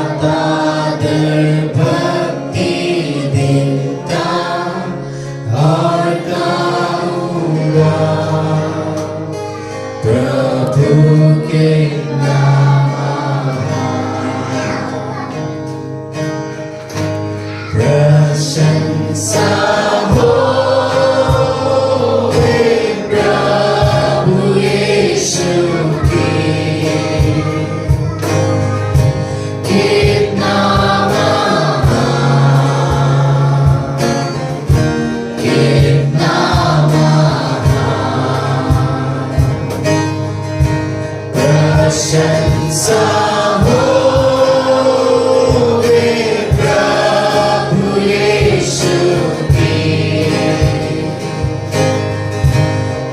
सातादर भक्ति देता और गाऊंगा प्रभु के नाम प्रशंसा हो प्रभु यीशु की कितना प्रशंसा हो प्रभु यीशु की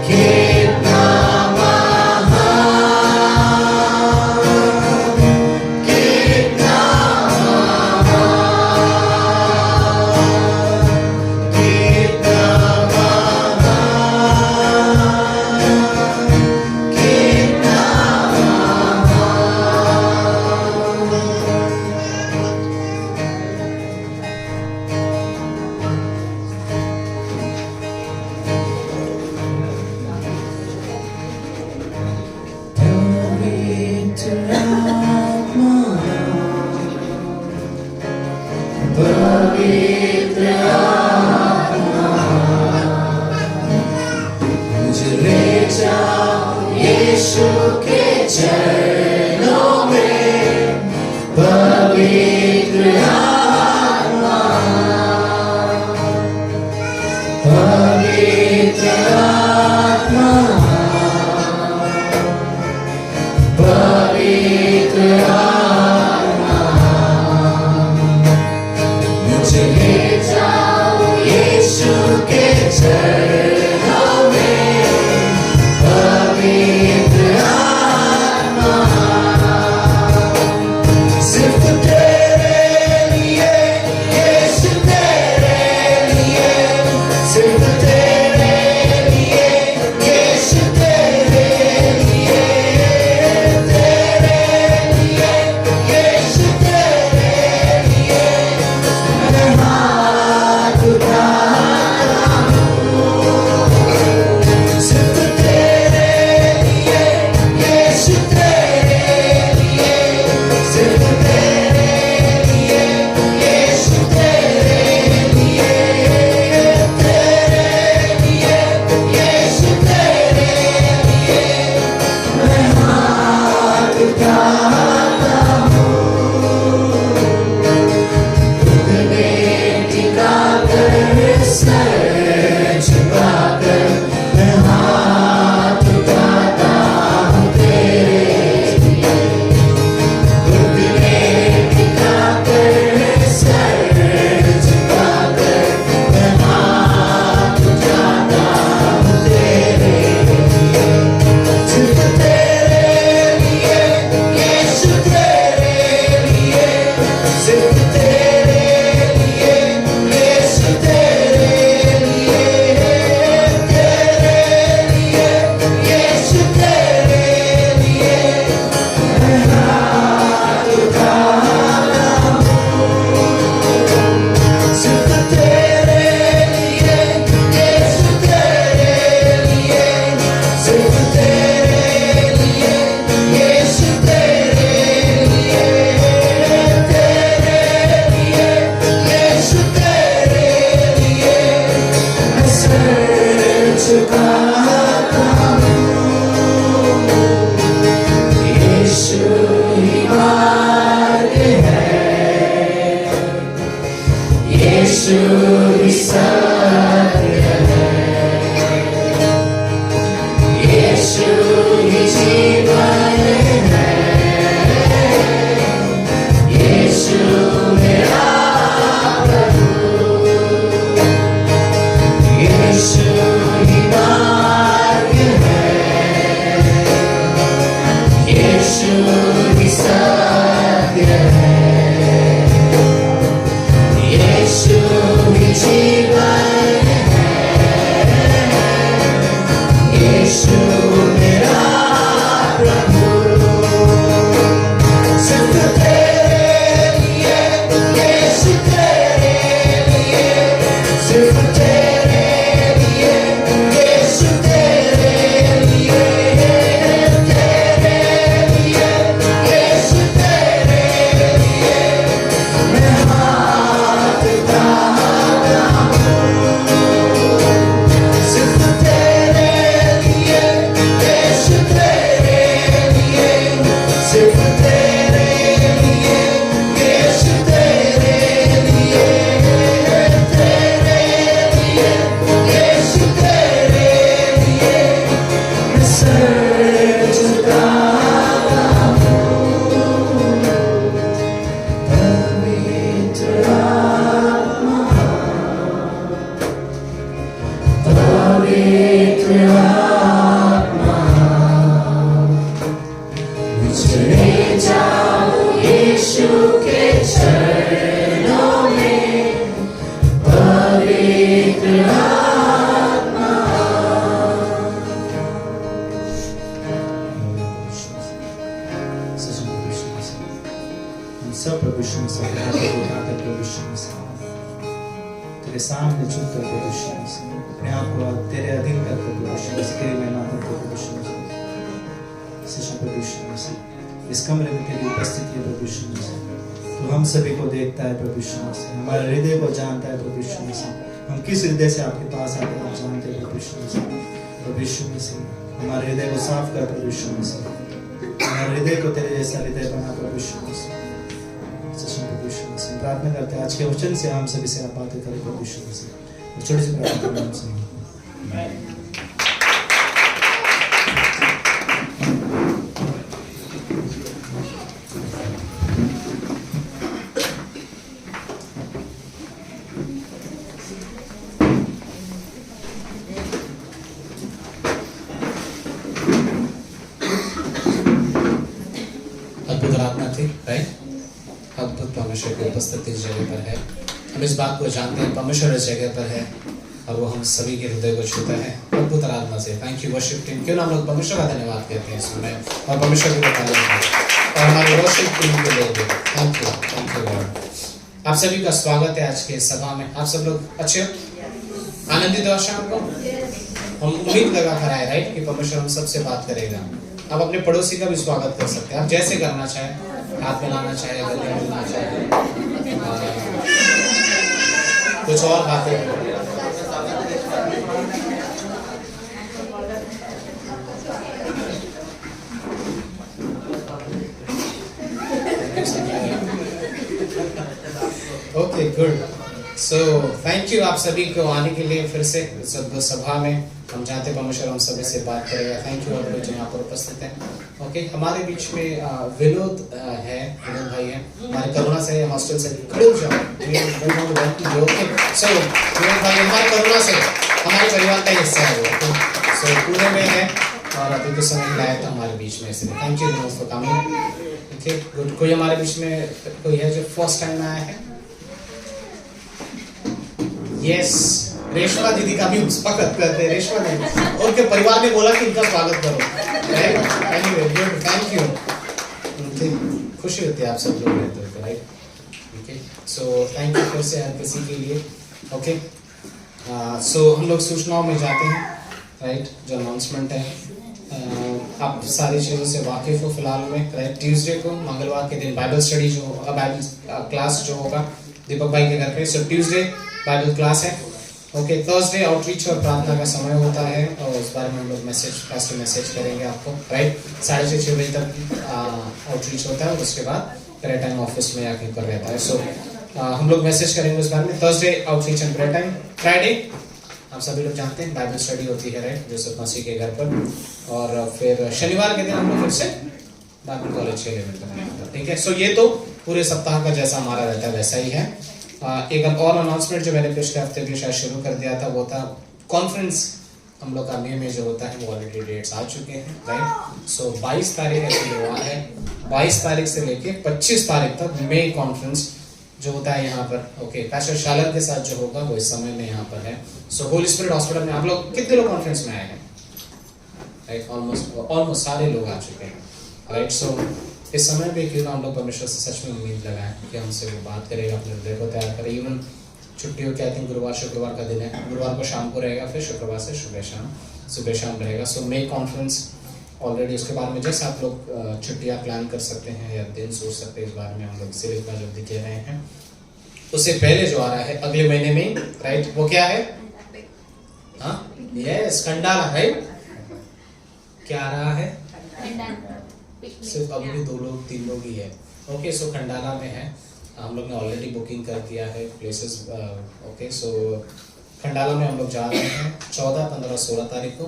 कितना पवित्र आत्मा मुझे ले जाओ यीशु के चरणों में पवित्र आत्मा पवित्र आत्मा पवित्र आत्मा मुझे ले जाओ यीशु के चरणों में पवित्र आत्मा सिर्फ तेरे लिए यीशु तेरे लिए सिर्फ तेरे लिए यीशु तेरे लिए यीशु तेरे लिए मैं हाथ उठाता हूँ सिर्फ तेरे लिए यीशु तेरे लिए सिर्फ तेरे लिए यीशु तेरे लिए यीशु तेरे लिए मैं हाथ उठाता हूँ घुटने टिकाकर सर झुकाकर मैं हाथ उठाता हूँ तेरे लिए घुटने टिकाकर सर झुकाकर मैं हाथ उठाता हूँ तेरे लिए सिर्फ तेरे लिए यीशु तेरे लिए सिर्फ तेरे लिए यीशु तेरे लिए यीशु तेरे लिए मैं हाथ उठाता हूँ सिर्फ तेरे लिए यीशु तेरे लिए सिर्फ तेरे लिए यीशु तेरे लिए यीशु तेरे लिए मैं सर झुकाता हूँ यीशु ही मार्ग है यीशु ही सत्य है यीशु ही जीवन है यीशु मेरा प्रभु यीशु ही मार्ग है यीशु ही सत्य है यीशु ही जीवन है यीशु मेरा प्रभु सिर्फ तेरे लिए यीशु तेरे लिए सिर्फ तेरे लिए यीशु तेरे लिए यीशु तेरे लिए मैं हाथ उठाता सिर्फ तेरे लिए यीशु तेरे लिए सिर्फ तेरे लिए यीशु तेरे लिए यीशु तेरे लिए मैं सर झुकाता हूँ पवित्र आत्मा पवित्र आत्मा मुझे ले जाओ यीशु के चरणों में पवित्र आत्मा हम सब प्रभु यीशु मसीह के हाथ को उठाकर प्रभु यीशु मसीह तेरे सामने झुककर प्रभु यीशु मसीह अपने आप को तेरे अधीन कर प्रभु यीशु मसीह तेरी महिमा करते प्रभु यीशु मसीह प्रभु यीशु मसीह इस कमरे में तेरी उपस्थिति है प्रभु यीशु मसीह तो हम सभी को देखता है प्रभु यीशु मसीह हमारे हृदय को जानता है प्रभु यीशु मसीह हम किस हृदय से आपके पास आते हैं आप जानते हैं प्रभु यीशु मसीह हमारे हृदय को साफ कर प्रभु यीशु मसीह हमारे हृदय को तेरे जैसा हृदय बना प्रभु यीशु मसीह प्रभु यीशु मसीह प्रार्थना करते हैं आज के वचन से हम सभी से आप बातें करें प्रभु यीशु मसीह छोटी सी प्रार्थना करना हम सुनिए अद्भुत आराधना थी, राइट? अद्भुत परमेश्वर की उपस्थिति इस जगह पर है। हम इस बात को जानते हैं परमेश्वर इस जगह पर है और वो हम सभी के हृदय को छूता है अद्भुत आराधना से। Thank you worship team. क्यों ना हम लोग परमेश्वर का धन्यवाद कहते हैं इस समय और परमेश्वर को तारीफ करें और हमारे वर्शिप टीम के लिए भी थैंक यू लॉर्ड। आप सभी का स्वागत है आज के इस सभा में। आप सब लोग अच्छे हो, आनंदित हो शाम को? हम उम्मीद लगा कर आए, राइट, कि परमेश्वर हम सबसे बात करेगा। आप अपने पड़ोसी का भी स्वागत कर सकते हैं, आप जैसे करना चाहें, हाथ मिलाना चाहें, गले मिलना चाहें, कुछ और बातें। Okay good. So thank you आप सभी को आने के लिए फिर से सभा में। हम चाहते परमेश्वर हम सभी से बात करेगा। थैंक यू आप लोग जो यहाँ पर उपस्थित हैं। ओके, हमारे बीच में विनोद है, विनोद भाई है, हमारे करुणा से हॉस्टल से। खड़े हो जाओ। ओके, सो विनोद भाई हमारे करुणा से हमारे परिवार का हिस्सा है वो। सो पूरे में है और अभी कुछ समय लाया था हमारे बीच में, इसलिए thank you Vinod for coming. Okay good. कोई हमारे बीच में कोई है जो फर्स्ट टाइम आया है? यस, रेशमा दीदी का भी स्वागत करते हैं। रेशमा दीदी उनके परिवार ने बोला कि इनका स्वागत करो, right? Anyway good, thank you. खुशी होती है आप सब लोग रहते हो, right? Okay, so thank you फिर से हर किसी के लिए। ओके, सो हम लोग सूचनाओं में जाते हैं, राइट? जो अनाउंसमेंट है, आप सारी चीज़ों से वाकिफ हो फिलहाल में, राइट? ट्यूसडे को, मंगलवार के दिन बाइबल स्टडी जो होगा, बाइबल क्लास जो होगा दीपक भाई के घर पे। सो ट्यूसडे बाइबल क्लास है। ओके, थर्सडे आउटरीच और प्रार्थना का समय होता है और उस बारे में हम लोग मैसेज करेंगे आपको, राइट? 6:30 बजे तक आउटरीच होता है और उसके बाद प्रेयर टाइम ऑफिस में आके कर रहता है। सो हम लोग मैसेज करेंगे उस बारे में। Thursday outreach and prayer time. Friday आप सभी लोग जानते हैं बाइबल स्टडी होती है, राइट? जोसेफ मसीह के घर पर। और फिर शनिवार के दिन हम लोग फिर से बाइबल कॉलेज के लिए मिलते हैं, ठीक है? सो ये तो पूरे सप्ताह का जैसा हमारा रहता है वैसा ही है। एक और अनाउंसमेंट जो मैंने पिछले हफ्ते भी शायद शुरू कर दिया था, वो था कॉन्फ्रेंस। हम लोग का मई में जो होता है वो ऑलरेडी डेट्स आ चुके हैं, राइट? सो 22 तारीख ऐसे हुआ है, 22 तारीख से लेके 25 तारीख तक मई कॉन्फ्रेंस जो होता है यहाँ पर। ओके, पैस्टर शालर के साथ जो होगा वो इस समय में यहाँ पर है। सो होली स्पिरिट हॉस्पिटल में आप लोग कितने लोग कॉन्फ्रेंस में आए हैं? राइट, ऑलमोस्ट सारे लोग आ चुके हैं, राइट। सो इस समय भी क्यों ना हम लोग परमेश्वर से सच में उम्मीद लगाएं कि हमसे वो बात करेगा, अपने हृदय को तैयार करे। इवन छुट्टियों के आई थिंक गुरुवार शुक्रवार का दिन है, गुरुवार को शाम को रहेगा, फिर शुक्रवार से सुबह शाम रहेगा। सो मे कॉन्फ्रेंस ऑलरेडी उसके बारे में जैसे आप लोग छुट्टियाँ प्लान कर सकते हैं या दिन सोच सकते हैं, इस बारे में हम लोग इसीलिए इतना जल्दी कह रहे हैं। उससे पहले जो आ रहा है अगले महीने में, राइट, वो क्या है? हाँ, यस, खंडाला, राइट। क्या आ रहा है? सिर्फ अभी भी 2 लोग 3 लोग ही है। ओके, सो खंडाला में है, हम लोग ने ऑलरेडी बुकिंग कर दिया है प्लेसेस। ओके, सो खंडाला में हम लोग जा रहे हैं 14, 15, 16 तारीख को,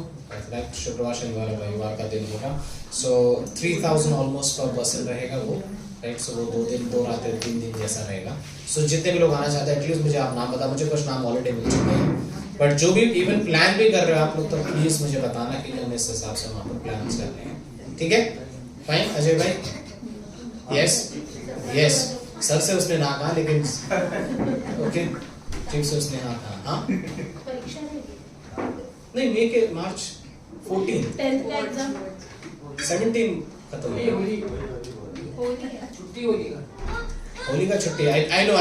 राइट, शुक्रवार शनिवार और रविवार का दिन होगा। सो 3000 ऑलमोस्ट पर पर्सन रहेगा वो, राइट। सो वो 2 दिन 2 रातें 3 दिन जैसा रहेगा। सो जितने भी लोग आना चाहते हैं एटलीस्ट मुझे आप नाम बता, मुझे कुछ नाम ऑलरेडी मिल चुके हैं, बट जो भी इवन प्लान भी कर रहे हो आप लोग तो प्लीज मुझे बताना कि हम इस हिसाब से वहाँ पर प्लान कर रहे हैं, ठीक है? फाइन अजय भाई? यस, सर से उसने ना कहा लेकिन ओके, ठीक से उसने हाँ कहा। हाँ, नहीं, मई के मार्च 14 10th का एग्जाम 17 खत्म हो होली का छुट्टी। आई नो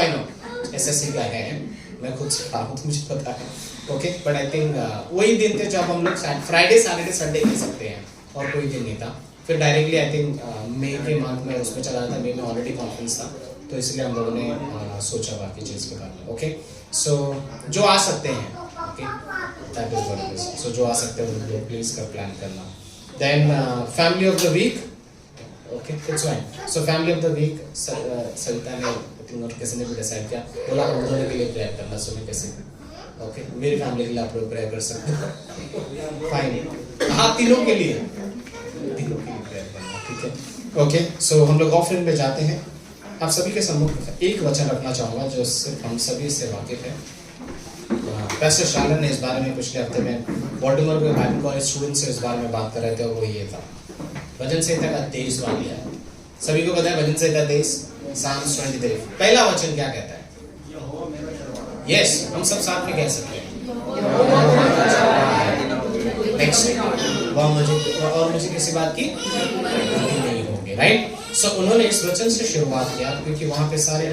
एसएससी का है, मैं खुद से पढ़ा हूँ तो मुझे पता है। ओके, बट आई थिंक वही दिन थे जब हम लोग फ्राइडे सैटरडे संडे कह सकते हैं और कोई दिन नहीं था। फिर डायरेक्टली आई थिंक मई के मंथ में उसमें चला था, मई में ऑलरेडी कॉन्फ्रेंस था, तो इसलिए हम लोगों ने सोचा बाकी चीज़ के बारे में। ओके, सो जो आ सकते हैं, okay, that is what it is. So जो आ सकते हैं वो प्लीज कर प्लान करना। Then family of the week, okay, it's fine. So family of the week Savita ने और किसी ने भी डिसाइड किया, बोला हम दोनों के लिए प्रेयर करना, सो मैं कैसे, ओके, मेरी फैमिली के लिए आप लोग प्रेयर कर सकते हो, फाइन। हाँ, तीनों के लिए प्रेयर करना, ठीक है? ओके, सो हम लोग ऑफलाइन में जाते हैं। आप सभी के सम्मुख एक वचन रखना चाहूँगा जो सिर्फ हम सभी से वाकिफ है। पैस्टर शालन ने इस बारे में पिछले हफ्ते में बॉल्टिमोर के बाइबल कॉलेज स्टूडेंट से इस बारे में बात कर रहे थे, और वो ये था, वचन संहिता का 23 वाक्य है। सभी को पता है वचन संहिता 23, Psalms 23। पहला वचन क्या कहता है? यस, हम सब साथ में कह सकते हैं। नेक्स्ट, वह मुझे किसी बात की नहीं होगी, राइट। सो उन्होंने इस वचन से शुरुआत किया क्योंकि वहाँ पे सारे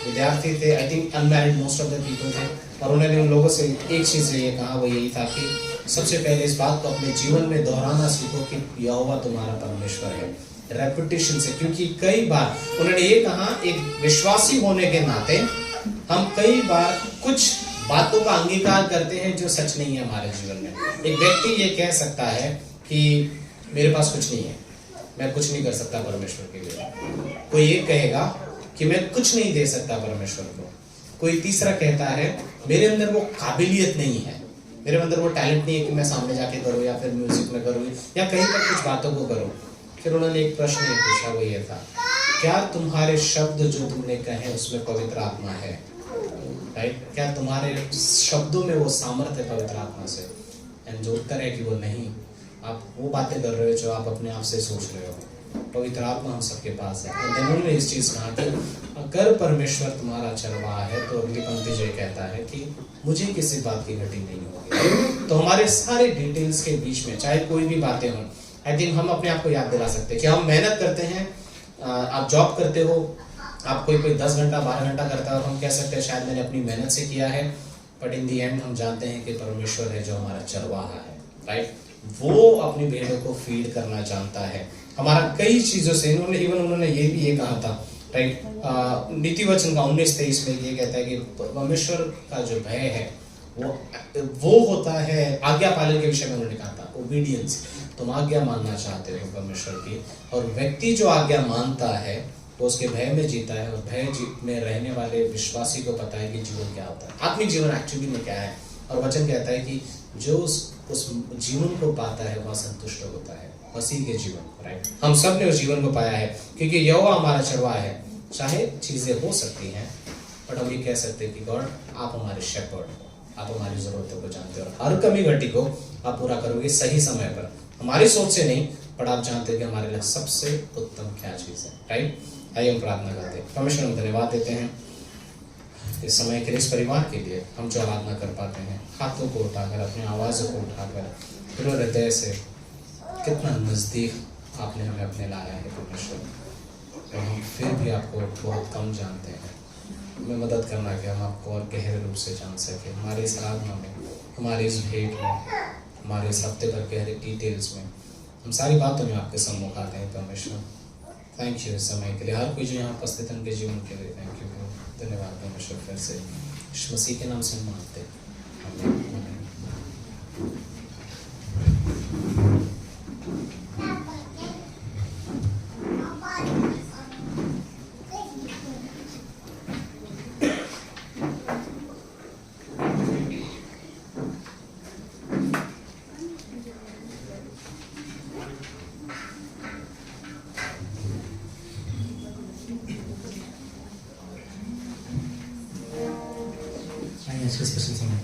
विद्यार्थी थे, I think unmarried most of the people थे, और उन्होंने उन लोगों से एक चीज़ ये कहा, वो यही था कि सबसे पहले इस बात को अपने जीवन में दोहराना सीखो कि यहोवा तुम्हारा परमेश्वर है। रेपिटेशन से, क्योंकि कई बार उन्होंने ये कहा, एक विश्वासी होने के नाते हम कई बार कुछ बातों का अंगीकार करते हैं जो सच नहीं है हमारे जीवन में। एक व्यक्ति ये कह सकता है कि मेरे पास कुछ नहीं है, मैं कुछ नहीं कर सकता परमेश्वर के लिए। कोई ये कहेगा कि मैं कुछ नहीं दे सकता परमेश्वर को। कोई तीसरा कहता है मेरे अंदर वो काबिलियत नहीं है, मेरे अंदर वो टैलेंट नहीं है कि मैं सामने जाके करूँ या फिर म्यूजिक में करूँ या कहीं पर कुछ बातों को करूँ। फिर उन्होंने एक प्रश्न ये पूछा, वो ये था, क्या तुम्हारे शब्द जो तुमने कहे उसमें पवित्र आत्मा है? राइट, क्या तुम्हारे शब्दों में वो सामर्थ्य है पवित्र आत्मा से? एंड जो उत्तर है कि वो नहीं। आप वो बातें कर रहे हो जो आप अपने आप से सोच रहे हो। पवित्र आत्मा हम सबके पास है। और उन्होंने इस चीज कहा कि अगर परमेश्वर तुम्हारा चरवाहा है, तो अगली पंक्ति जो कहता है कि मुझे किसी बात की घटी नहीं होगी। तो हमारे सारे डिटेल्स के बीच में चाहे कोई भी बातें हों, आई थिंक हम अपने आप को याद दिला सकते हैं कि हम मेहनत करते हैं। आप जॉब करते हो, आप कोई 10 घंटा 12 घंटा करता है, और हम कह सकते हैं शायद मैंने अपनी मेहनत से किया है, बट इन दी एंड हम जानते हैं कि परमेश्वर है जो हमारा चरवाहा है, राइट। वो अपनी भेड़ों को फीड करना जानता है। हमारा कई चीजों से उन्होंने ये भी ये कहा था, राइट, नीति वचन का 19-23 में ये कहता है कि परमेश्वर का जो भय है वो होता है, आज्ञा पालन के विषय में उन्होंने कहा था, ओबीडियंस। तुम आज्ञा मानना चाहते हो परमेश्वर की, और व्यक्ति जो आज्ञा मानता है वो उसके भय में जीता है, और भय में रहने वाले विश्वासी को पता है कि जीवन क्या होता है, आत्मिक जीवन एक्चुअली में क्या है। और वचन कहता है कि जो उस जीवन को पाता है वह संतुष्ट होता है, मसीह के जीवन को, राइट। हम सब ने उस जीवन को पाया है क्योंकि यहोवा हमारा चरवाहा है। चाहे चीजें हो सकती हैं, बट हम ये कह सकते हैं कि गॉड आप हमारे शेपर्ड हो, आप हमारी जरूरतों को जानते हो, और हर कमी घटी को आप पूरा करोगे सही समय पर, हमारी सोच से नहीं, पर आप जानते हैं कि हमारे लिए सबसे उत्तम क्या चीज है, राइट। आइए हम प्रार्थना करते हैं। परमेश्वर हम धन्यवाद देते हैं इस समय के लिए, इस परिवार के लिए हम जो आराधना कर पाते हैं, हाथों को उठाकर, अपनी आवाज़ों को उठाकर, पूरे हृदय से कितना नज़दीक आपने हमें अपने लाया है परमेश्वर, और हम फिर भी आपको बहुत कम जानते हैं। हमें मदद करना कि हम आपको और गहरे रूप से जान सकें, हमारे इस आराधना में, हमारे इस भेंट में, हमारे इस हफ्ते भर के हर एक डिटेल्स में, हम सारी बातों में आपके सम्मुख आते हैं परमेश्वर। थैंक यू इस समय के लिए, हर कोई जो यहाँ उपस्थित है उनके जीवन के लिए थैंक यू, धन्यवाद परमेश्वर। फिर से यीशु मसीह के नाम से हम मांगते हैं, आमीन। आइए आज का स्पेशल समय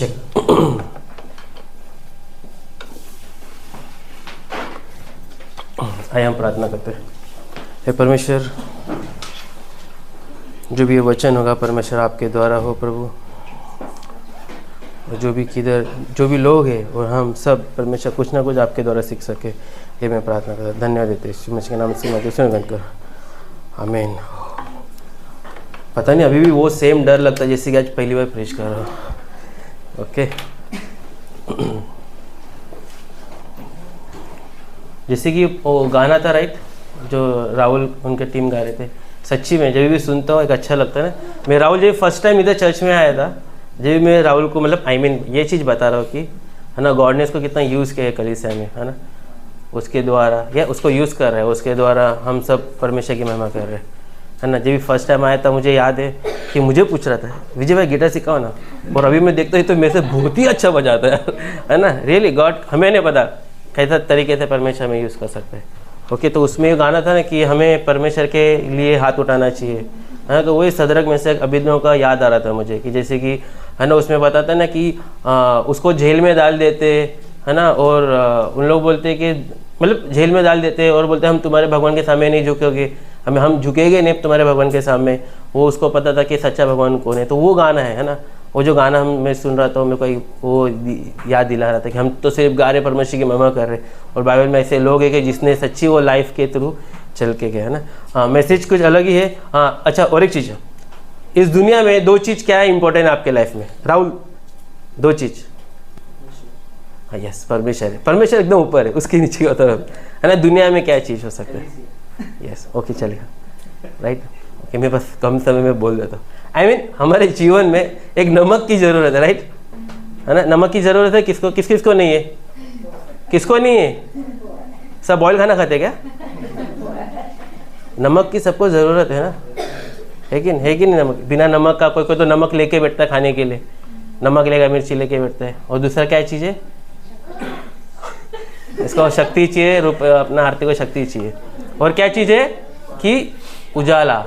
चल आइए हम प्रार्थना करते हैं। हे परमेश्वर, जो भी ये वचन होगा परमेश्वर आपके द्वारा हो प्रभु, और जो भी किधर जो भी लोग हैं और हम सब परमेश्वर कुछ ना कुछ आपके द्वारा सीख सके, ये मैं प्रार्थना करता हूँ। धन्यवाद देते यीशु मसीह के नाम से मैं दूसरे गण कर आमीन। पता नहीं अभी भी वो सेम डर लगता है जैसे कि आज पहली बार प्रीच कर रहा हूँ। ओके जैसे कि वो गाना था राइट, जो राहुल उनके टीम गा रहे थे, सच्ची में जब भी सुनता हूँ एक अच्छा लगता है ना। मैं राहुल जब फर्स्ट टाइम इधर चर्च में आया था, जब मैं राहुल को मतलब ये चीज़ बता रहा हूँ कि है ना, गॉड ने इसको कितना यूज़ किया है कलीसिया में, है ना, उसके द्वारा या उसको यूज़ कर रहा है, उसके द्वारा हम सब परमेश्वर की महिमा कर रहे हैं, है ना। जब भी फर्स्ट टाइम आया था मुझे याद है कि मुझे पूछ रहा था विजय भाई गिटार सिखाओ ना, और अभी मैं देखता हूँ तो मेरे से बहुत ही अच्छा बजाता है ना। रियली गॉड, हमें नहीं पता कैसा तरीके से परमेश्वर में यूज़ कर सकते हैं। ओके तो उसमें ये गाना था ना कि हमें परमेश्वर के लिए हाथ उठाना चाहिए, है ना। तो वही सदरक में से अभिनव का याद आ रहा था मुझे कि जैसे कि है ना, उसमें बताता है ना कि उसको जेल में डाल देते, है ना, और उन लोग बोलते कि मतलब जेल में डाल देते और बोलते हम तुम्हारे भगवान के सामने नहीं झुकेंगे, हम झुकेंगे नहीं तुम्हारे भगवान के सामने। वो उसको पता था कि सच्चा भगवान कौन है। तो वो गाना है ना, वो जो गाना मैं सुन रहा था मेरे को वो याद दिला रहा था कि हम तो सिर्फ गा रहे परमेश्वर की महिमा कर रहे, और बाइबल में ऐसे लोग हैं कि जिसने सच्ची वो लाइफ के थ्रू चल के गए, है ना। हाँ, मैसेज कुछ अलग ही है। हाँ अच्छा, और एक चीज़ है, इस दुनिया में दो चीज़ क्या है इंपॉर्टेंट आपके लाइफ में राहुल? दो चीज़। हाँ यस, परमेश्वर है, परमेश्वर एकदम ऊपर है, उसके नीचे की तरफ, है ना। दुनिया में क्या चीज़ हो सकता है? यस ओके चलेगा राइट। ओके मैं बस कम समय में बोल देता हूँ। आई मीन हमारे जीवन में एक नमक की ज़रूरत है राइट, है ना। नमक की ज़रूरत है किसको, किसको नहीं है? किसको नहीं है? सब बॉयल खाना खाते क्या? नमक की सबको ज़रूरत है ना, है कि नहीं? नमक, बिना नमक का कोई तो नमक लेके बैठता है खाने के लिए, नमक लेगा मिर्ची लेके बैठता है। और दूसरा क्या चीज़ है? इसको शक्ति चाहिए, अपना आरती को शक्ति चाहिए। और क्या चीज़ है कि उजाला।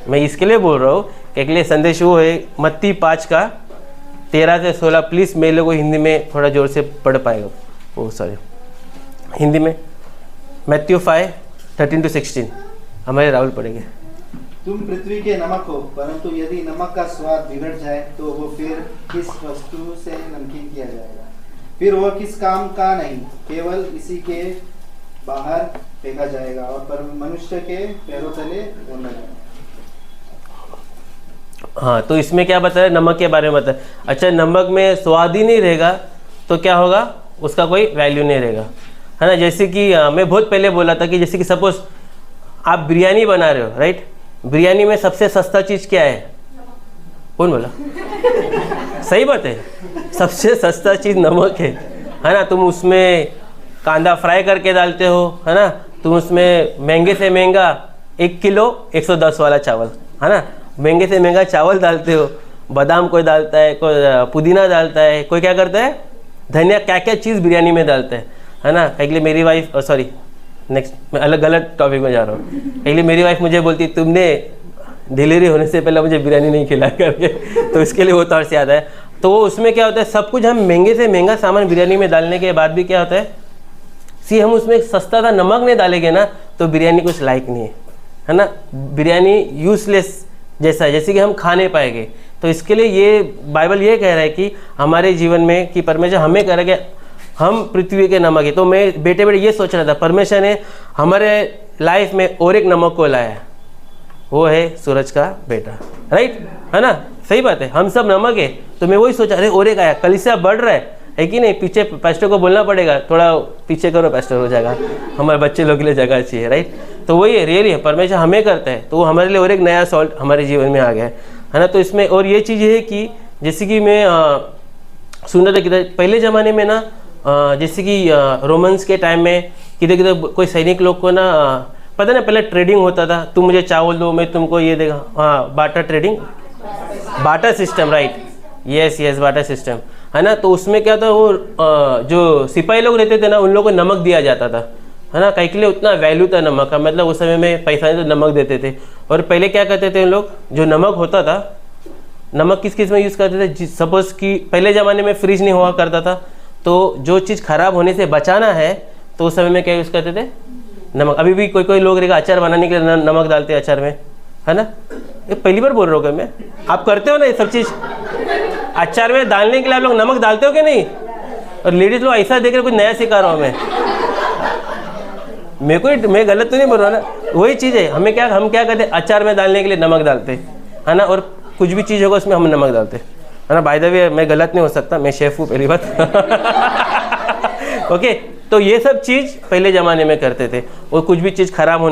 मैं इसके लिए बोल रहा हूँ कि अगले संदेश वो है मत्ती 5 का 13 से 16। प्लीज़ मेरे लोगों को हिंदी में थोड़ा जोर से पढ़ पाएगा, वो सॉरी हिंदी में। मैथ्यू 5:13 to 16 हमारे राहुल पढ़ेंगे। तुम पृथ्वी के नमक हो, परंतु यदि नमक का स्वाद बिगड़ जाए तो वो फिर किस वस्तु से नमकीन किया जाएगा? फिर वह किस काम का नहीं, केवल इसी के बाहर फेंका जाएगा और पर मनुष्य के पैरों तले रखा जाएगा। हाँ तो इसमें क्या बताया? नमक के बारे में बताया। अच्छा, नमक में स्वाद ही नहीं रहेगा तो क्या होगा? उसका कोई वैल्यू नहीं रहेगा, है ना। जैसे कि मैं बहुत पहले बोला था कि जैसे कि सपोज आप बिरयानी बना रहे हो राइट, बिरयानी में सबसे सस्ता चीज़ क्या है? कौन बोला? सही बात है, सबसे सस्ता चीज़ नमक है ना। तुम उसमें कांदा फ्राई करके डालते हो, है ना। तुम उसमें महंगे से महंगा 1 किलो 110 वाला चावल, है ना, महंगे से महंगा चावल डालते हो। बादाम कोई डालता है, कोई पुदीना डालता है, कोई क्या करता है धनिया, क्या क्या चीज़ बिरयानी में डालता है ना। कहीं मेरी वाइफ, सॉरी नेक्स्ट मैं अलग गलत टॉपिक में जा रहा हूँ। कहीं मेरी वाइफ मुझे बोलती तुमने डिलीवरी होने से पहले मुझे बिरयानी नहीं खिलाया करके, तो इसके लिए वो तौर से आता है। तो वो उसमें क्या होता है, सब कुछ हम महंगे से महंगा सामान बिरयानी में डालने के बाद भी क्या होता है, हम उसमें सस्ता सा नमक नहीं डालेंगे ना तो बिरयानी कुछ लायक नहीं है ना। बिरयानी यूजलेस जैसा है, जैसे कि हम खा नहीं पाएंगे। तो इसके लिए ये बाइबल ये कह रहा है कि हमारे जीवन में कि परमेश्वर हमें कह रहा है कि हम पृथ्वी के नमक है। तो मैं बेटे ये सोच रहा था, परमेश्वर ने हमारे लाइफ में और एक नमक को लाया, वो है सूरज का बेटा, राइट, है ना। सही बात है, हम सब नमक है। तो मैं वही सोचा, अरे और एक आया, कलीसिया बढ़ रहा है कि नहीं। पीछे पास्टर को बोलना पड़ेगा, थोड़ा पीछे करो पास्टर, हो जाएगा, हमारे बच्चे लोग के लिए जगह चाहिए, राइट। तो वही है, रियली है, परमेश्वर हमें करता है, तो वो हमारे लिए और एक नया सॉल्ट हमारे जीवन में आ गया है ना। तो इसमें और ये चीज़ है कि जैसे कि मैं सुन रहा था किधर पहले ज़माने में ना, जैसे कि रोमन्स के टाइम में किधर किधर कोई सैनिक लोग को ना पता ना, पहले ट्रेडिंग होता था, तुम मुझे चावल दो मैं तुमको ये देगा, हाँ barter trading, barter system, right, yes barter system, है ना। तो उसमें क्या था, वो जो सिपाही लोग रहते थे ना, उन लोगों को नमक दिया जाता था, है ना। कहीं के लिए उतना वैल्यू था नमक का, मतलब उस समय में पैसा नहीं तो नमक देते थे। और पहले क्या करते थे उन लोग, जो नमक होता था नमक किस किस में यूज़ करते थे? सपोज कि पहले ज़माने में फ्रिज नहीं हुआ करता था, तो जो चीज़ खराब होने से बचाना है तो उस समय में क्या यूज़ करते थे? नमक। अभी भी कोई कोई लोग रहेगा अचार बनाने के लिए नमक डालते हैं अचार में, है ना? ये पहली बार बोल रहा हूँ क्या मैं? आप करते हो ना ये सब चीज़? अचार में डालने के लिए आप लोग नमक डालते हो कि नहीं? और लेडीज़ लोग ऐसा देख रहे कुछ नया सिखा रहा हूँ मैं गलत तो नहीं बोल रहा ना? वही चीज़ है, हम क्या करते हैं? अचार में डालने के लिए नमक डालते हैं, है ना? और कुछ भी चीज़ होगा उसमें हम नमक डालते हैं, है ना? बाय द वे मैं गलत नहीं हो सकता, मैं शेफ़ हूँ पहली बात। ओके, तो ये सब चीज़ पहले ज़माने में करते थे, और कुछ भी चीज़ खराब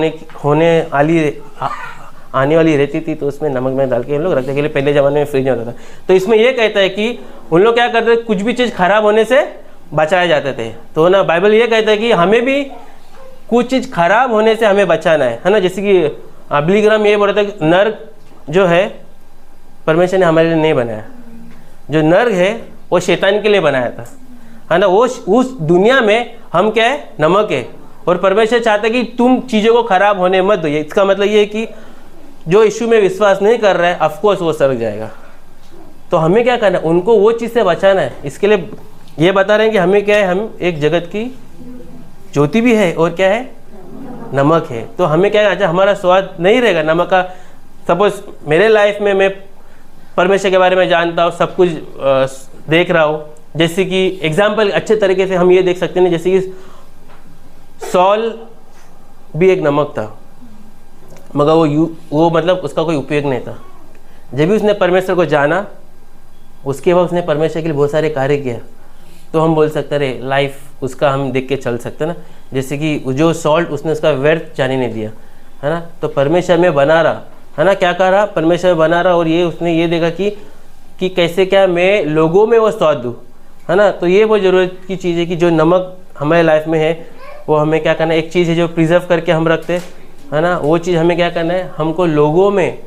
आने वाली रहती थी तो उसमें नमक में डाल के हम लोग रखने के लिए पहले ज़माने में फ्रिज में होता था। तो इसमें ये कहता है कि उन लोग क्या करते थे? कुछ भी चीज़ खराब होने से बचाए जाते थे। तो ना बाइबल ये कहता है कि हमें भी कुछ चीज़ खराब होने से हमें बचाना है ना? जैसे कि बिली ग्राहम ये बोल रहा था कि नर्क जो है परमेश्वर ने हमारे लिए नहीं बनाया, जो नर्क है वो शैतान के लिए बनाया था, है ना? वो उस दुनिया में हम क्या है? नमक है, और परमेश्वर चाहता है कि तुम चीज़ों को खराब होने मत दो। इसका मतलब ये है कि जो यीशु में विश्वास नहीं कर रहा है ऑफकोर्स वो सड़ जाएगा। तो हमें क्या करना है? उनको वो चीज़ से बचाना है। इसके लिए ये बता रहे हैं कि हमें क्या है? हम एक जगत की ज्योति भी है और क्या है? नमक है। तो हमें क्या है? हमारा स्वाद नहीं रहेगा नमक का। सपोज मेरे लाइफ में मैं परमेश्वर के बारे में जानता हूँ, सब कुछ देख रहा हूँ। जैसे कि एग्जाम्पल अच्छे तरीके से हम ये देख सकते हैं, जैसे कि सॉल भी एक नमक था, मगर वो मतलब उसका कोई उपयोग नहीं था। जब भी उसने परमेश्वर को जाना, उसके बाद उसने परमेश्वर के लिए बहुत सारे कार्य किया, तो हम बोल सकते रहे लाइफ उसका हम देख के चल सकते ना। जैसे कि जो सॉल्ट उसने उसका व्यर्थ जाने नहीं दिया, है ना? तो परमेश्वर में बना रहा, है ना? क्या कर रहा? परमेश्वर में बना रहा, और ये उसने ये देखा कि कैसे क्या मैं लोगों में वो स्वाद दूँ, है ना? तो ये वो ज़रूरत की चीज़ है कि जो नमक हमारे लाइफ में है वो हमें क्या करना है? एक चीज़ है जो प्रिजर्व करके हम रखते हैं, है ना? वो चीज़ हमें क्या करना है? हमको लोगों में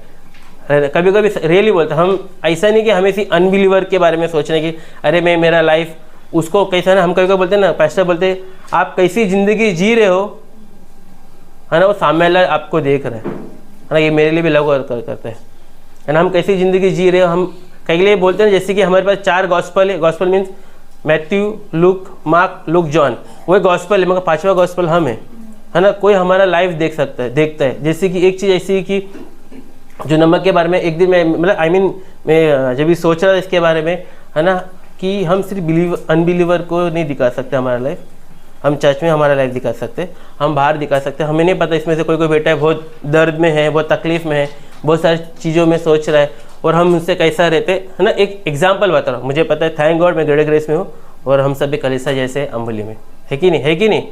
कभी कभी रियली बोलते हम, ऐसा नहीं कि हमें इसी अनबिलीवर के बारे में सोचना कि अरे मैं मेरा लाइफ उसको कैसा ना, हम कभी कभी बोलते हैं ना, पास्टर बोलते हैं आप कैसी ज़िंदगी जी रहे हो, है ना? वो सामने वाला आपको देख रहा है ना? ये मेरे लिए भी लव करते हैं, है ना? हम कैसी ज़िंदगी जी रहे हो, हम कई लिए बोलते हैं जैसे कि हमारे पास 4 गॉस्पल है। Gospel means Matthew, look, mark, look, John, वो गॉस्पल है, मगर 5वां गॉस्पल हम है ना? कोई हमारा लाइफ देखता है। जैसे कि एक चीज़ ऐसी कि जो नमक के बारे में एक दिन मैं मतलब मैं जब भी सोच रहा था इसके बारे में, है ना, कि हम सिर्फ अनबिलीवर को नहीं दिखा सकते हमारा लाइफ, हम चर्च में हमारा लाइफ दिखा सकते, हम बाहर दिखा सकते। हमें नहीं पता इसमें से कोई बेटा है बहुत दर्द में है, बहुत तकलीफ में है, बहुत सारी चीज़ों में सोच रहा है, और हम उनसे कैसा रहते, है ना? एक एग्जाम्पल बता रहा हूँ, मुझे पता है, थैंक गॉड मैं ग्रेड ग्रेस में हूँ, और हम सब भी कलीसिया जैसे अम्बुली में, है कि नहीं? है कि नहीं?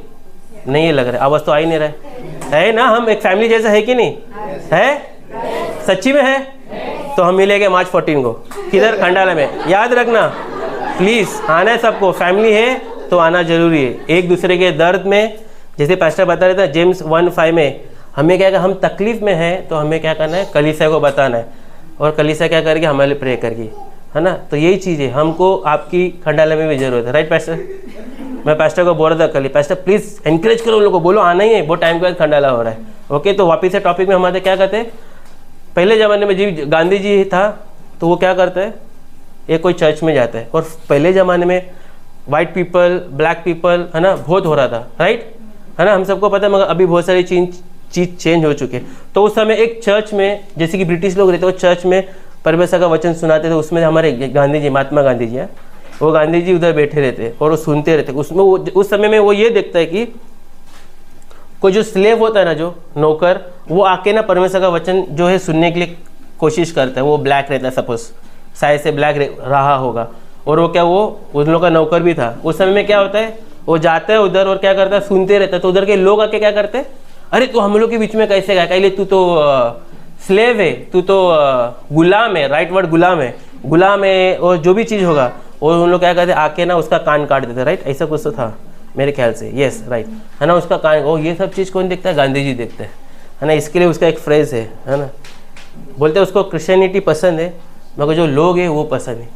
नहीं ये लग रहा है, आवाज़ तो आ ही नहीं रहा है ना? हम एक फैमिली जैसा है कि नहीं है? सच्ची में है? तो हम मिलेंगे मार्च 14 को, किधर? खंडाला में। याद रखना प्लीज़, आना है सबको, फैमिली है तो आना जरूरी है। एक दूसरे के दर्द में, जैसे पास्टर बता रहे थे जेम्स 1:5 में, हमें क्या हम तकलीफ में हैं तो हमें क्या करना है? कलीसिया को बताना है, और कलीसिया क्या करेगी? हमारे लिए प्रे करेगी, है ना? तो यही चीज़ है, हमको आपकी खंडाला में भी ज़रूरत है, राइट पास्टर? मैं पास्टर को बोल रहा था कल, पास्टर प्लीज़ एनकरेज करो उन लोगों को, बोलो आना ही है, बहुत टाइम के बाद खंडाला हो रहा है। ओके, तो वापिस से टॉपिक में हमारे क्या कहते हैं? पहले ज़माने में जी गांधी जी था, तो वो क्या करते हैं? ये कोई चर्च में जाता है, और पहले ज़माने में वाइट पीपल, ब्लैक पीपल, है ना, बहुत हो रहा था, राइट, है ना? हम सबको पता है, मगर अभी बहुत सारी चीज़ चेंज हो चुके। तो उस समय एक चर्च में, जैसे कि ब्रिटिश लोग रहते, वो चर्च में परमेश्वर का वचन सुनाते थे, उसमें हमारे गांधी जी, महात्मा गांधी जी है, वो गांधी जी उधर बैठे रहते और वो सुनते रहते। उसमें वो उस समय में वो ये देखता है कि कोई जो स्लेव होता है ना, जो नौकर, वो आके ना परमेश्वर का वचन जो है सुनने के लिए कोशिश करता है। वो ब्लैक रहता है, सपोज शायद से ब्लैक रहा होगा, और वो क्या, वो उन लोगों का नौकर भी था। उस समय में क्या होता है, वो जाता है उधर और क्या करता है? सुनते रहता है। तो उधर के लोग आके क्या करते हैं? अरे तू हम लोग के बीच में कैसे गया? कह तू तो स्लेव है, तू तो गुलाम है, राइट वर्ड गुलाम है, गुलाम है, और जो भी चीज़ होगा, और उन लोग क्या करते आके ना उसका कान काट देते, राइट? ऐसा कुछ तो था मेरे ख्याल से, यस राइट, है ना? उसका कान, ओ ये सब चीज़ कौन देखता है? गांधी जी देखते हैं, है ना? इसके लिए उसका एक फ्रेज है ना, बोलते हैं उसको क्रिश्चियनिटी पसंद है, मगर जो लोग हैं वो पसंद है।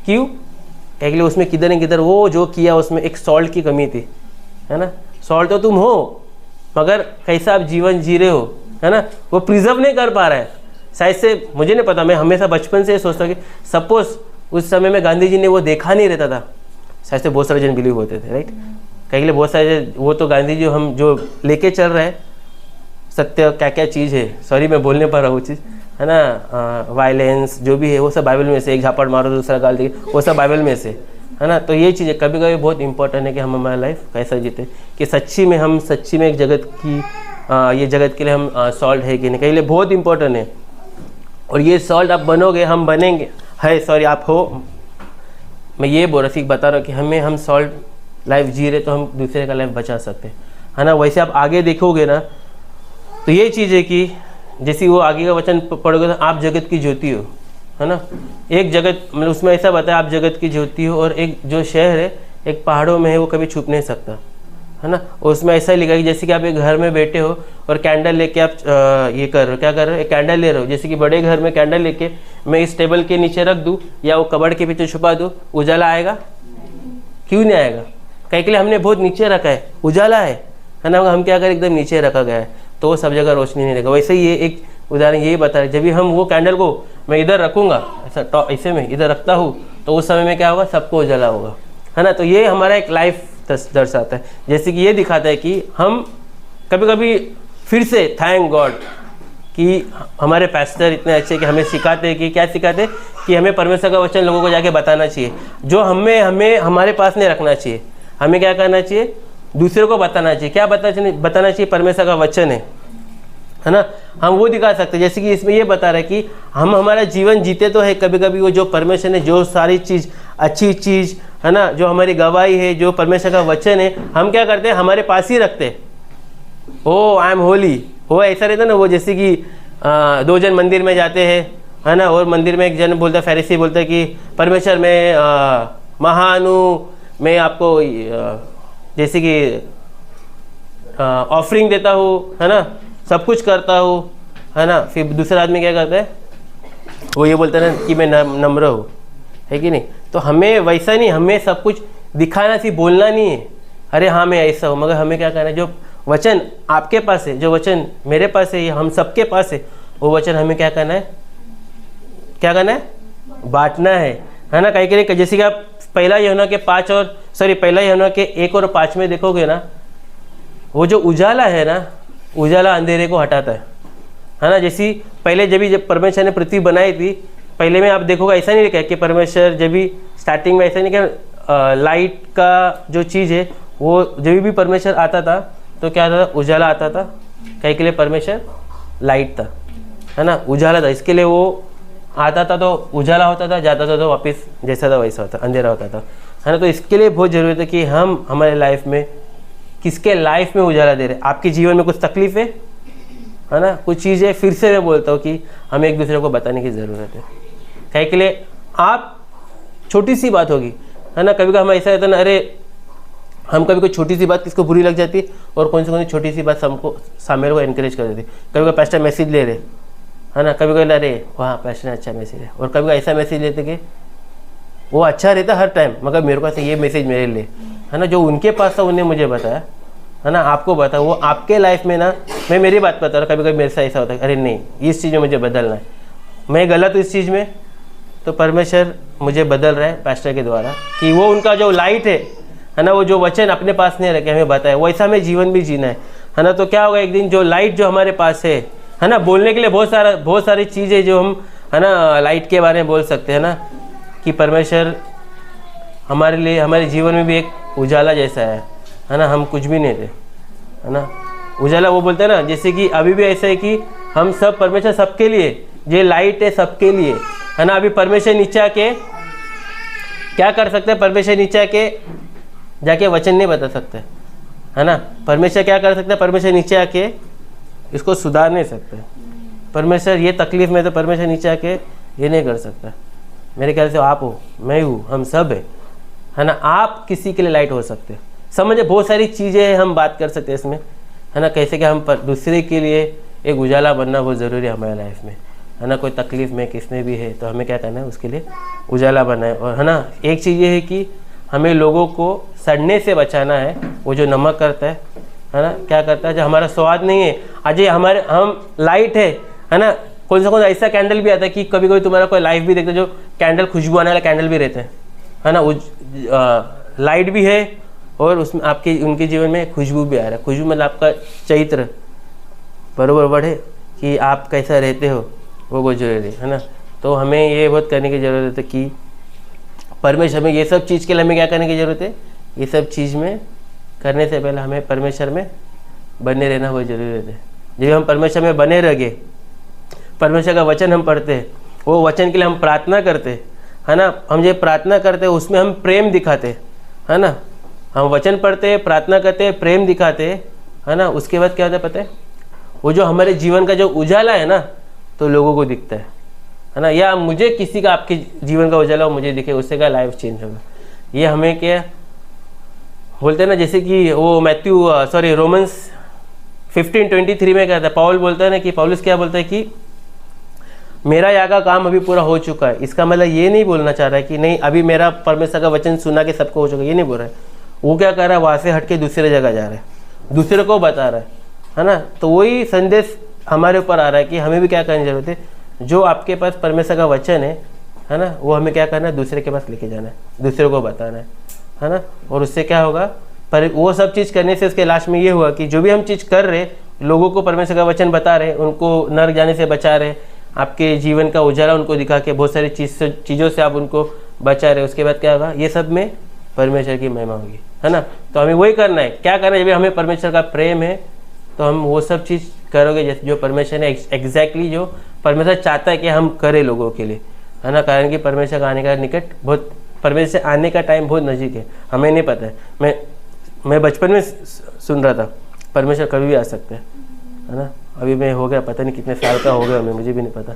क्यों? क्या के लिए उसमें किधर न किधर वो जो किया उसमें एक सॉल्ट की कमी थी, है ना? सॉल्ट तो तुम हो, मगर कैसा आप जीवन जी रहे हो, है ना? वो प्रिजर्व नहीं कर पा रहा शायद से मुझे नहीं पता, मैं हमेशा बचपन से सोचता हूँ कि सपोज उस समय में गांधी जी ने वो देखा नहीं रहता था, शायद से बहुत सारे जन बिलीव होते थे, राइट। कहीं के लिए बहुत सारे, वो तो गांधी जी हम जो लेके चल रहे हैं सत्य क्या क्या चीज़ है, सॉरी मैं बोलने पर रहा वो चीज़ है ना, वायलेंस जो भी है वो सब बाइबल में से, एक झापड़ मारो दूसरा गाल दे, वो सब बाइबल में से है ना। तो ये चीज़ें कभी कभी बहुत इंपॉर्टेंट है कि हम हमारा लाइफ कैसा जीते, कि सच्ची में हम सच्ची में एक जगत की ये जगत के लिए हम सॉल्ट है कि नहीं, कहीं लिए बहुत इंपॉर्टेंट है। और ये सॉल्ट आप बनोगे, हम बनेंगे, है सॉरी आप हो, मैं ये बोल रहा बता रहा हूँ कि हम सॉल्ट लाइफ जी रहे तो हम दूसरे का लाइफ बचा सकते हैं, है ना। वैसे आप आगे देखोगे ना तो ये चीज़ है कि जैसे वो आगे का वचन पढ़ोगे तो आप जगत की ज्योति हो, है ना। एक जगत मतलब उसमें ऐसा बताया आप जगत की ज्योति हो, और एक जो शहर है एक पहाड़ों में है वो कभी छुप नहीं सकता, है ना। उसमें ऐसा लिखा कि जैसे कि आप एक घर में बैठे हो और कैंडल लेके आप ये कर रहे हो, क्या कर रहे हो, एक कैंडल ले रहे हो, जैसे कि बड़े घर में कैंडल लेके मैं इस टेबल के नीचे रख दूँ या वो कबड़ के पीछे छुपा दूँ, उजाला आएगा? क्यों नहीं आएगा? कहीं के लिए हमने बहुत नीचे रखा है, उजाला है ना। हम क्या करें, एकदम नीचे रखा गया है तो वो सब जगह रोशनी नहीं रहेगा। वैसे ही ये एक उदाहरण यही बता रहे, जब भी हम वो कैंडल को मैं इधर रखूँगा, ऐसा ऐसे में इधर रखता हूँ तो उस समय में क्या होगा, सबको उजाला होगा, है ना। तो ये हमारा एक लाइफ दर्शाता है, जैसे कि ये दिखाता है कि हम कभी कभी फिर से थैंक गॉड कि हमारे पास्टर इतने अच्छे कि हमें सिखाते हैं कि क्या सिखाते हैं कि हमें परमेश्वर का वचन लोगों को जाके बताना चाहिए, जो हमें हमारे पास नहीं रखना चाहिए। हमें क्या करना चाहिए, दूसरों को बताना चाहिए। क्या बताना चाहिए? परमेश्वर का वचन है ना। हम वो दिखा सकते हैं, जैसे कि इसमें ये बता रहे हैं कि हम हमारा जीवन जीते तो है, कभी कभी वो जो परमेश्वर ने जो सारी चीज़ अच्छी चीज़ है ना, जो हमारी गवाही है, जो परमेश्वर का वचन है, हम क्या करते हैं, हमारे पास ही रखते। ओ आई एम होली, वो ऐसा रहता ना, वो जैसे कि दो जन मंदिर में जाते हैं, है ना, और मंदिर में एक जन बोलता है, फरीसी बोलता है कि परमेश्वर मैं महान हूँ, मैं आपको जैसे कि ऑफरिंग देता हूँ, है ना, सब कुछ करता हूँ, है ना। फिर दूसरा आदमी क्या करता है, वो ये बोलता है ना कि मैं नम्र हूँ, है कि नहीं। तो हमें वैसा नहीं, हमें सब कुछ दिखाना चाहिए, बोलना नहीं है अरे हाँ मैं ऐसा हूँ, मगर हमें क्या करना है, जो वचन आपके पास है, जो वचन मेरे पास है, हम सबके पास है, वो वचन हमें क्या करना है, क्या करना है, बांटना है ना। कहीं के लिए जैसे कि आप पहला यूहन्ना के 1 और 5 में देखोगे ना, वो जो उजाला है ना, उजाला अंधेरे को हटाता है ना। जैसे पहले जब परमेश्वर ने पृथ्वी बनाई थी, पहले में आप देखोगे ऐसा नहीं लिखा है कि परमेश्वर जब भी स्टार्टिंग में ऐसा नहीं कि लाइट का जो चीज़ है वो जब भी परमेश्वर आता था तो क्या आता था, उजाला आता था। कहीं के लिए परमेश्वर लाइट था, है ना, उजाला था, इसके लिए वो आता था तो उजाला होता था, जाता था तो वापस जैसा था वैसा होता, अंधेरा होता था, है ना। तो इसके लिए बहुत ज़रूरत है कि हम हमारे लाइफ में किसके लाइफ में उजाला दे रहे। आपके जीवन में कुछ तकलीफ है ना, कुछ चीज़ है, फिर से मैं बोलता हूँ कि हमें एक दूसरे को बताने की ज़रूरत है। कहीं के लिए आप छोटी सी बात होगी, है ना, कभी कभी हम ऐसा रहता है ना, अरे हम कभी कोई छोटी सी बात किसको बुरी लग जाती है और कौन सी छोटी सी बात हमको सामने को एनकरेज कर देती है। कभी कभी पास्टर मैसेज ले रहे, है ना, कभी कभी अरे वहाँ पास्टर ने अच्छा मैसेज है, और कभी कभी ऐसा मैसेज लेते कि वो अच्छा रहता हर टाइम, मगर मेरे को ऐसे ये मैसेज मेरे लिए, है ना, जो उनके पास था उन्हें मुझे बताया, है ना, आपको बता, वो आपके लाइफ में ना, मैं मेरी बात बता रहा, कभी कभी मेरे साथ ऐसा होता है, अरे नहीं इस चीज़ में मुझे बदलना है, मैं गलत हूँ इस चीज़ में, तो परमेश्वर मुझे बदल रहा है पास्टर के द्वारा, कि वो उनका जो लाइट है ना, वो जो वचन अपने पास नहीं रखे हमें बताया, वैसा हमें जीवन भी जीना है ना। तो क्या होगा, एक दिन जो लाइट जो हमारे पास है ना, बोलने के लिए बहुत सारी चीज़ें जो हम, है ना, लाइट के बारे में बोल सकते हैं ना, कि परमेश्वर हमारे लिए, हमारे जीवन में भी एक उजाला जैसा है ना, हम कुछ भी नहीं थे, है ना, उजाला वो बोलते हैं ना, जैसे कि अभी भी ऐसा है कि हम सब, परमेश्वर सबके लिए, ये लाइट है सबके लिए, है ना। अभी परमेश्वर नीचे आके क्या कर सकते हैं, परमेश्वर नीचे आके जाके वचन नहीं बता सकते, है ना। परमेश्वर क्या कर सकते हैं, परमेश्वर नीचे आके इसको सुधार नहीं सकते। परमेश्वर ये तकलीफ में, तो परमेश्वर नीचे आके ये नहीं कर सकता। मेरे ख्याल से आप हो, मैं हूँ, हम सब है ना। आप किसी के लिए लाइट हो सकते, समझे, बहुत सारी चीज़ें हम बात कर सकते हैं इसमें, है ना, कैसे कि हम दूसरे के लिए एक उजाला बनना बहुत ज़रूरी है हमारे लाइफ में, है ना। कोई तकलीफ में किसमें भी है तो हमें क्या करना है, उसके लिए उजाला बनना है। और है ना, एक चीज़ ये है कि हमें लोगों को सड़ने से बचाना है। वो जो नमक करता है ना, क्या करता है, जो हमारा स्वाद नहीं है, आज हम लाइट है ना, कौन सा ऐसा कैंडल भी आता है कि कभी कभी तुम्हारा कोई लाइफ भी देखते जो कैंडल खुशबू आने वाला कैंडल भी रहते हैं, है ना, लाइट भी है और उसमें आपके उनके जीवन में खुशबू भी आ रहा है। खुशबू मतलब आपका चरित्र बरोबर बढ़े कि आप कैसा रहते हो, वो बहुत जरूरी है ना। तो हमें ये बहुत करने की ज़रूरत है कि परमेश्वर में ये सब चीज़ के लिए हमें क्या करने की ज़रूरत है, ये सब चीज़ में करने से पहले हमें परमेश्वर में बने रहना बहुत ज़रूरत है। जब हम परमेश्वर में बने रह गए, परमेश्वर का वचन हम पढ़ते हैं, वो वचन के लिए हम प्रार्थना करते, है ना, हम जब प्रार्थना करते हैं उसमें हम प्रेम दिखाते, है ना, हम वचन पढ़ते हैं, प्रार्थना करते हैं, प्रेम दिखाते, है ना, उसके बाद क्या होता है पता है, वो जो हमारे जीवन का जो उजाला है ना, तो लोगों को दिखता है ना, या मुझे किसी का आपके जीवन का उजाला मुझे दिखे, उससे का लाइफ चेंज होगा। ये हमें क्या बोलते हैं ना, जैसे कि वो रोमन्स 15:23 में कहता है, पौल बोलता है ना कि पौलुस क्या बोलता है कि मेरा यहाँ का काम अभी पूरा हो चुका है। इसका मतलब ये नहीं बोलना चाह रहा है कि नहीं अभी मेरा परमेश्वर का वचन सुना के सबको हो चुका है, ये नहीं बोल रहा है। वो क्या कर रहा है, वहाँ से हट के दूसरे जगह जा रहा है, दूसरे को बता रहा है ना। तो वही संदेश हमारे ऊपर आ रहा है कि हमें भी क्या करने की जरूरत है, जो आपके पास परमेश्वर का वचन है ना, वो हमें क्या करना है, दूसरे के पास लेके जाना है, दूसरे को बताना है ना। और उससे क्या होगा, पर वो सब चीज़ करने से उसके लास्ट में ये हुआ कि जो भी हम चीज़ कर रहे, लोगों को परमेश्वर का वचन बता रहे, उनको नरक जाने से बचा रहे, आपके जीवन का उजाला उनको दिखा के बहुत सारी चीज़ों से आप उनको बचा रहे, उसके बाद क्या होगा, ये सब में परमेश्वर की महिमा होगी, है ना। तो हमें वही करना है, क्या करना है, जब हमें परमेश्वर का प्रेम है तो हम वो सब चीज़ करोगे जैसे जो परमेश्वर ने एग्जैक्टली जो परमेश्वर चाहता है कि हम करें लोगों के लिए, है ना। कारण कि परमेश्वर का आने का निकट बहुत, परमेश्वर आने का टाइम बहुत नज़दीक है, हमें नहीं पता है। मैं बचपन में सुन रहा था परमेश्वर कभी भी आ सकता है ना। अभी मैं हो गया पता नहीं कितने साल का हो गया, मुझे भी नहीं पता,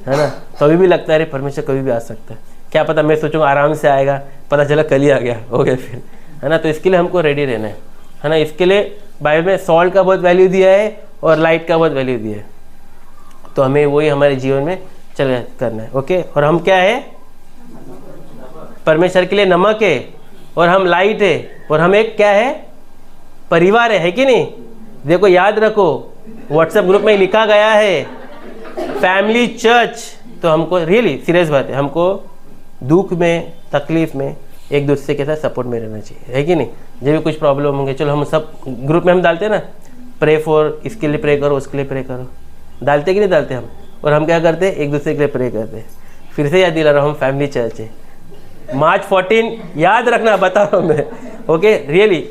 है ना। तो अभी भी लगता है अरे परमेश्वर कभी भी आ सकता है, क्या पता मैं सोचूंगा आराम से आएगा, पता चला कल ही आ गया, हो गया फिर, है ना। तो इसके लिए हमको रेडी रहना है ना। इसके लिए बाइबल में सॉल्ट का बहुत वैल्यू दिया है और लाइट का बहुत वैल्यू दिया है, तो हमें वही हमारे जीवन में चल करना है। ओके, और हम क्या है, परमेश्वर के लिए नमक है और हम लाइट है और हम एक क्या है, परिवार है कि नहीं। देखो याद रखो, व्हाट्सएप ग्रुप में लिखा गया है फैमिली चर्च। तो हमको रियली सीरियस बात है, हमको दुख में तकलीफ में एक दूसरे के साथ सपोर्ट में रहना चाहिए, है कि नहीं। जब भी कुछ प्रॉब्लम होंगे, चलो हम सब ग्रुप में हम डालते हैं ना, प्रे फॉर, इसके लिए प्रे करो, उसके लिए प्रे करो, डालते कि नहीं डालते हम। और हम क्या करते हैं, एक दूसरे के लिए प्रे करते हैं। फिर से याद दिला रहा हूँ, हम फैमिली चर्च है, मार्च 14 याद रखना, बता रहा हूँ मैं। ओके, रियली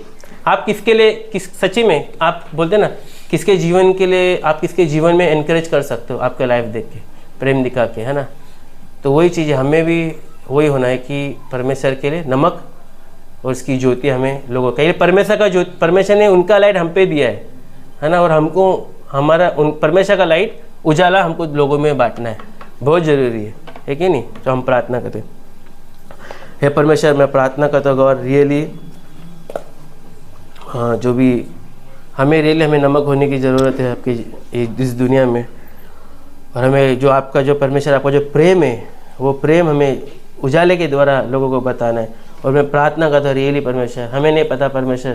आप किसके लिए, सच्ची में आप बोलते ना, किसके जीवन के लिए, आप किसके जीवन में एनकरेज कर सकते हो आपका लाइफ देख के, प्रेम दिखा के, है ना। तो वही चीज़ हमें भी वही होना है कि परमेश्वर के लिए नमक और उसकी ज्योति हमें लोगों के लिए, परमेश्वर का ज्योति, परमेश्वर ने उनका लाइट हम पे दिया है ना। और हमको हमारा परमेश्वर का लाइट उजाला हमको लोगों में बांटना है, बहुत ज़रूरी है कि नहीं। तो हम प्रार्थना करते, हे परमेश्वर मैं प्रार्थना करता हूँ और रियली हाँ, जो भी हमें रियली हमें नमक होने की ज़रूरत है आपकी इस दुनिया में। और हमें जो आपका जो परमेश्वर आपका जो प्रेम है, वो प्रेम हमें उजाले के द्वारा लोगों को बताना है। और मैं प्रार्थना करता हूँ रियली परमेश्वर, हमें नहीं पता परमेश्वर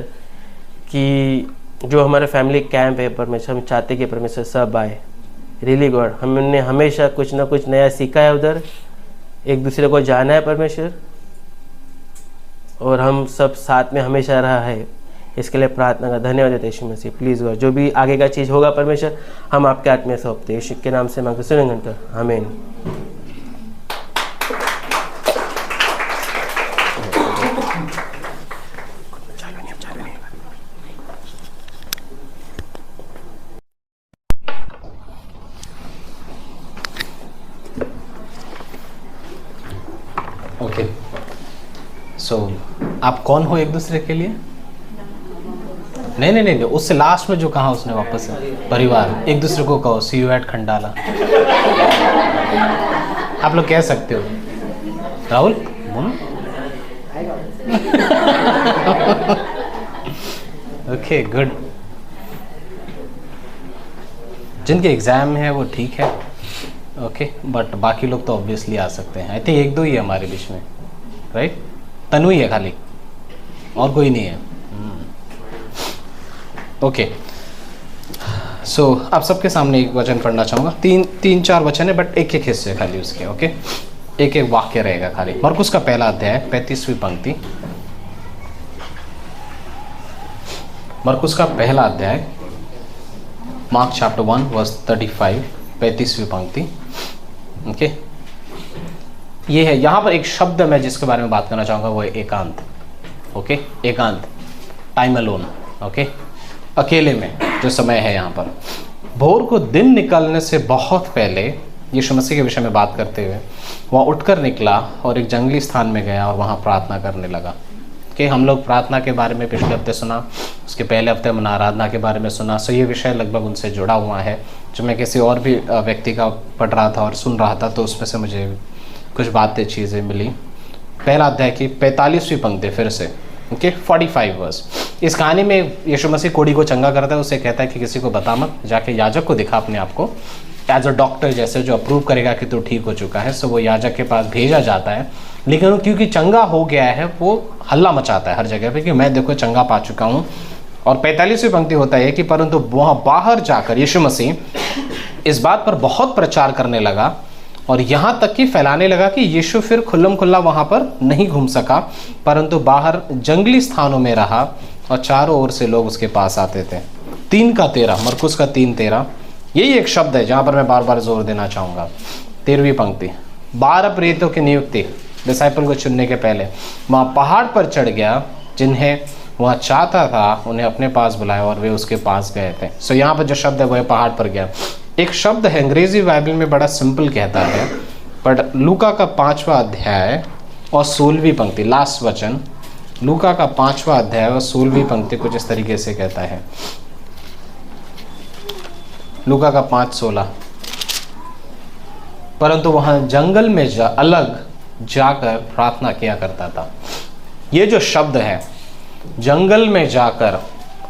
कि जो हमारे फैमिली कैंप है परमेश्वर, हम चाहते कि परमेश्वर सब आए, रियली गॉड। हमने हमेशा कुछ ना कुछ नया सीखा है उधर, एक दूसरे को जाना है परमेश्वर, और हम सब साथ में हमेशा रहा है, इसके लिए प्रार्थना का धन्यवाद देते यीशु मसीह। प्लीज़ गॉड, जो भी आगे का चीज़ होगा परमेश्वर, हम आपके हाथ में सौंपते हैं, यीशु के नाम से मांगते सुनेंगे कर, आमीन। ओके, सो आप कौन हो एक दूसरे के लिए? नहीं, उससे लास्ट में जो कहा उसने वापस है, परिवार। एक दूसरे को कहो सी यू एट खंडाला। आप लोग कह सकते हो, राहुल ओके गुड। जिनके एग्जाम है वो ठीक है, ओके, बट बाकी लोग तो ऑब्वियसली आ सकते हैं। आई थिंक एक दो ही है हमारे बीच में, राइट? तनु ही है खाली, और कोई नहीं है। ओके, सो आप सबके सामने एक वचन पढ़ना चाहूँगा, तीन चार वचन है बट एक एक हिस्से खाली उसके, ओके, एक एक वाक्य रहेगा खाली। मरकुस का पहला अध्याय 35वीं पंक्ति, मरकुस का पहला अध्याय मार्क चैप्टर 1 वर्स 35, 35वीं पंक्ति, ओके। ये है, यहाँ पर एक शब्द मैं जिसके बारे में बात करना चाहूँगा वो है एकांत, ओके, एकांत, टाइम अलोन, ओके, अकेले में जो समय है। यहाँ पर भोर को दिन निकलने से बहुत पहले यीशु मसीह के विषय में बात करते हुए वह उठकर निकला और एक जंगली स्थान में गया और वहाँ प्रार्थना करने लगा। कि हम लोग प्रार्थना के बारे में पिछले हफ्ते सुना, उसके पहले हफ्ते हमने आराधना के बारे में सुना। सो ये विषय लगभग उनसे जुड़ा हुआ है, जो मैं किसी और भी व्यक्ति का पढ़ रहा था और सुन रहा था, तो उसमें से मुझे कुछ बातें चीज़ें मिली। पहला अध्याय की 45वीं पंक्ति फिर से, ओके, 45 वर्स। इस कहानी में यीशु मसीह कोढ़ी को चंगा करता है, उसे कहता है कि किसी को बता मत, जाके याजक को दिखा अपने आप को एज अ डॉक्टर जैसे, जो अप्रूव करेगा कि तू ठीक हो चुका है। सो वो याजक के पास भेजा जाता है, लेकिन वो क्योंकि चंगा हो गया है वो हल्ला मचाता है हर जगह पे कि मैं देखो चंगा पा चुका हूँ। और 45वीं पंक्ति होता है कि परंतु वहाँ बाहर जाकर यीशु मसीह इस बात पर बहुत प्रचार करने लगा और यहाँ तक कि फैलाने लगा कि यीशु फिर खुल्लम खुल्ला वहाँ पर नहीं घूम सका, परंतु बाहर जंगली स्थानों में रहा और चारों ओर से लोग उसके पास आते थे। 3:13, मरकुस का 3:13, यही एक शब्द है जहाँ पर मैं बार बार जोर देना चाहूँगा। 13वीं पंक्ति, 12 प्रेरितों की नियुक्ति, डिसाइपल को चुनने के पहले वहाँ पहाड़ पर चढ़ गया, जिन्हें वह चाहता था उन्हें अपने पास बुलाया और वे उसके पास गए थे। सो यहाँ पर जो शब्द है वह पहाड़ पर गया। एक शब्द है अंग्रेजी बाइबल में बड़ा सिंपल कहता है, बट लूका का 5वां अध्याय और 16वीं पंक्ति, लास्ट वचन, लूका का 5वां अध्याय और 16वीं पंक्ति कुछ इस तरीके से कहता है। लूका का 5:16, परंतु वहां जंगल में अलग जाकर प्रार्थना किया करता था। ये जो शब्द है जंगल में जाकर,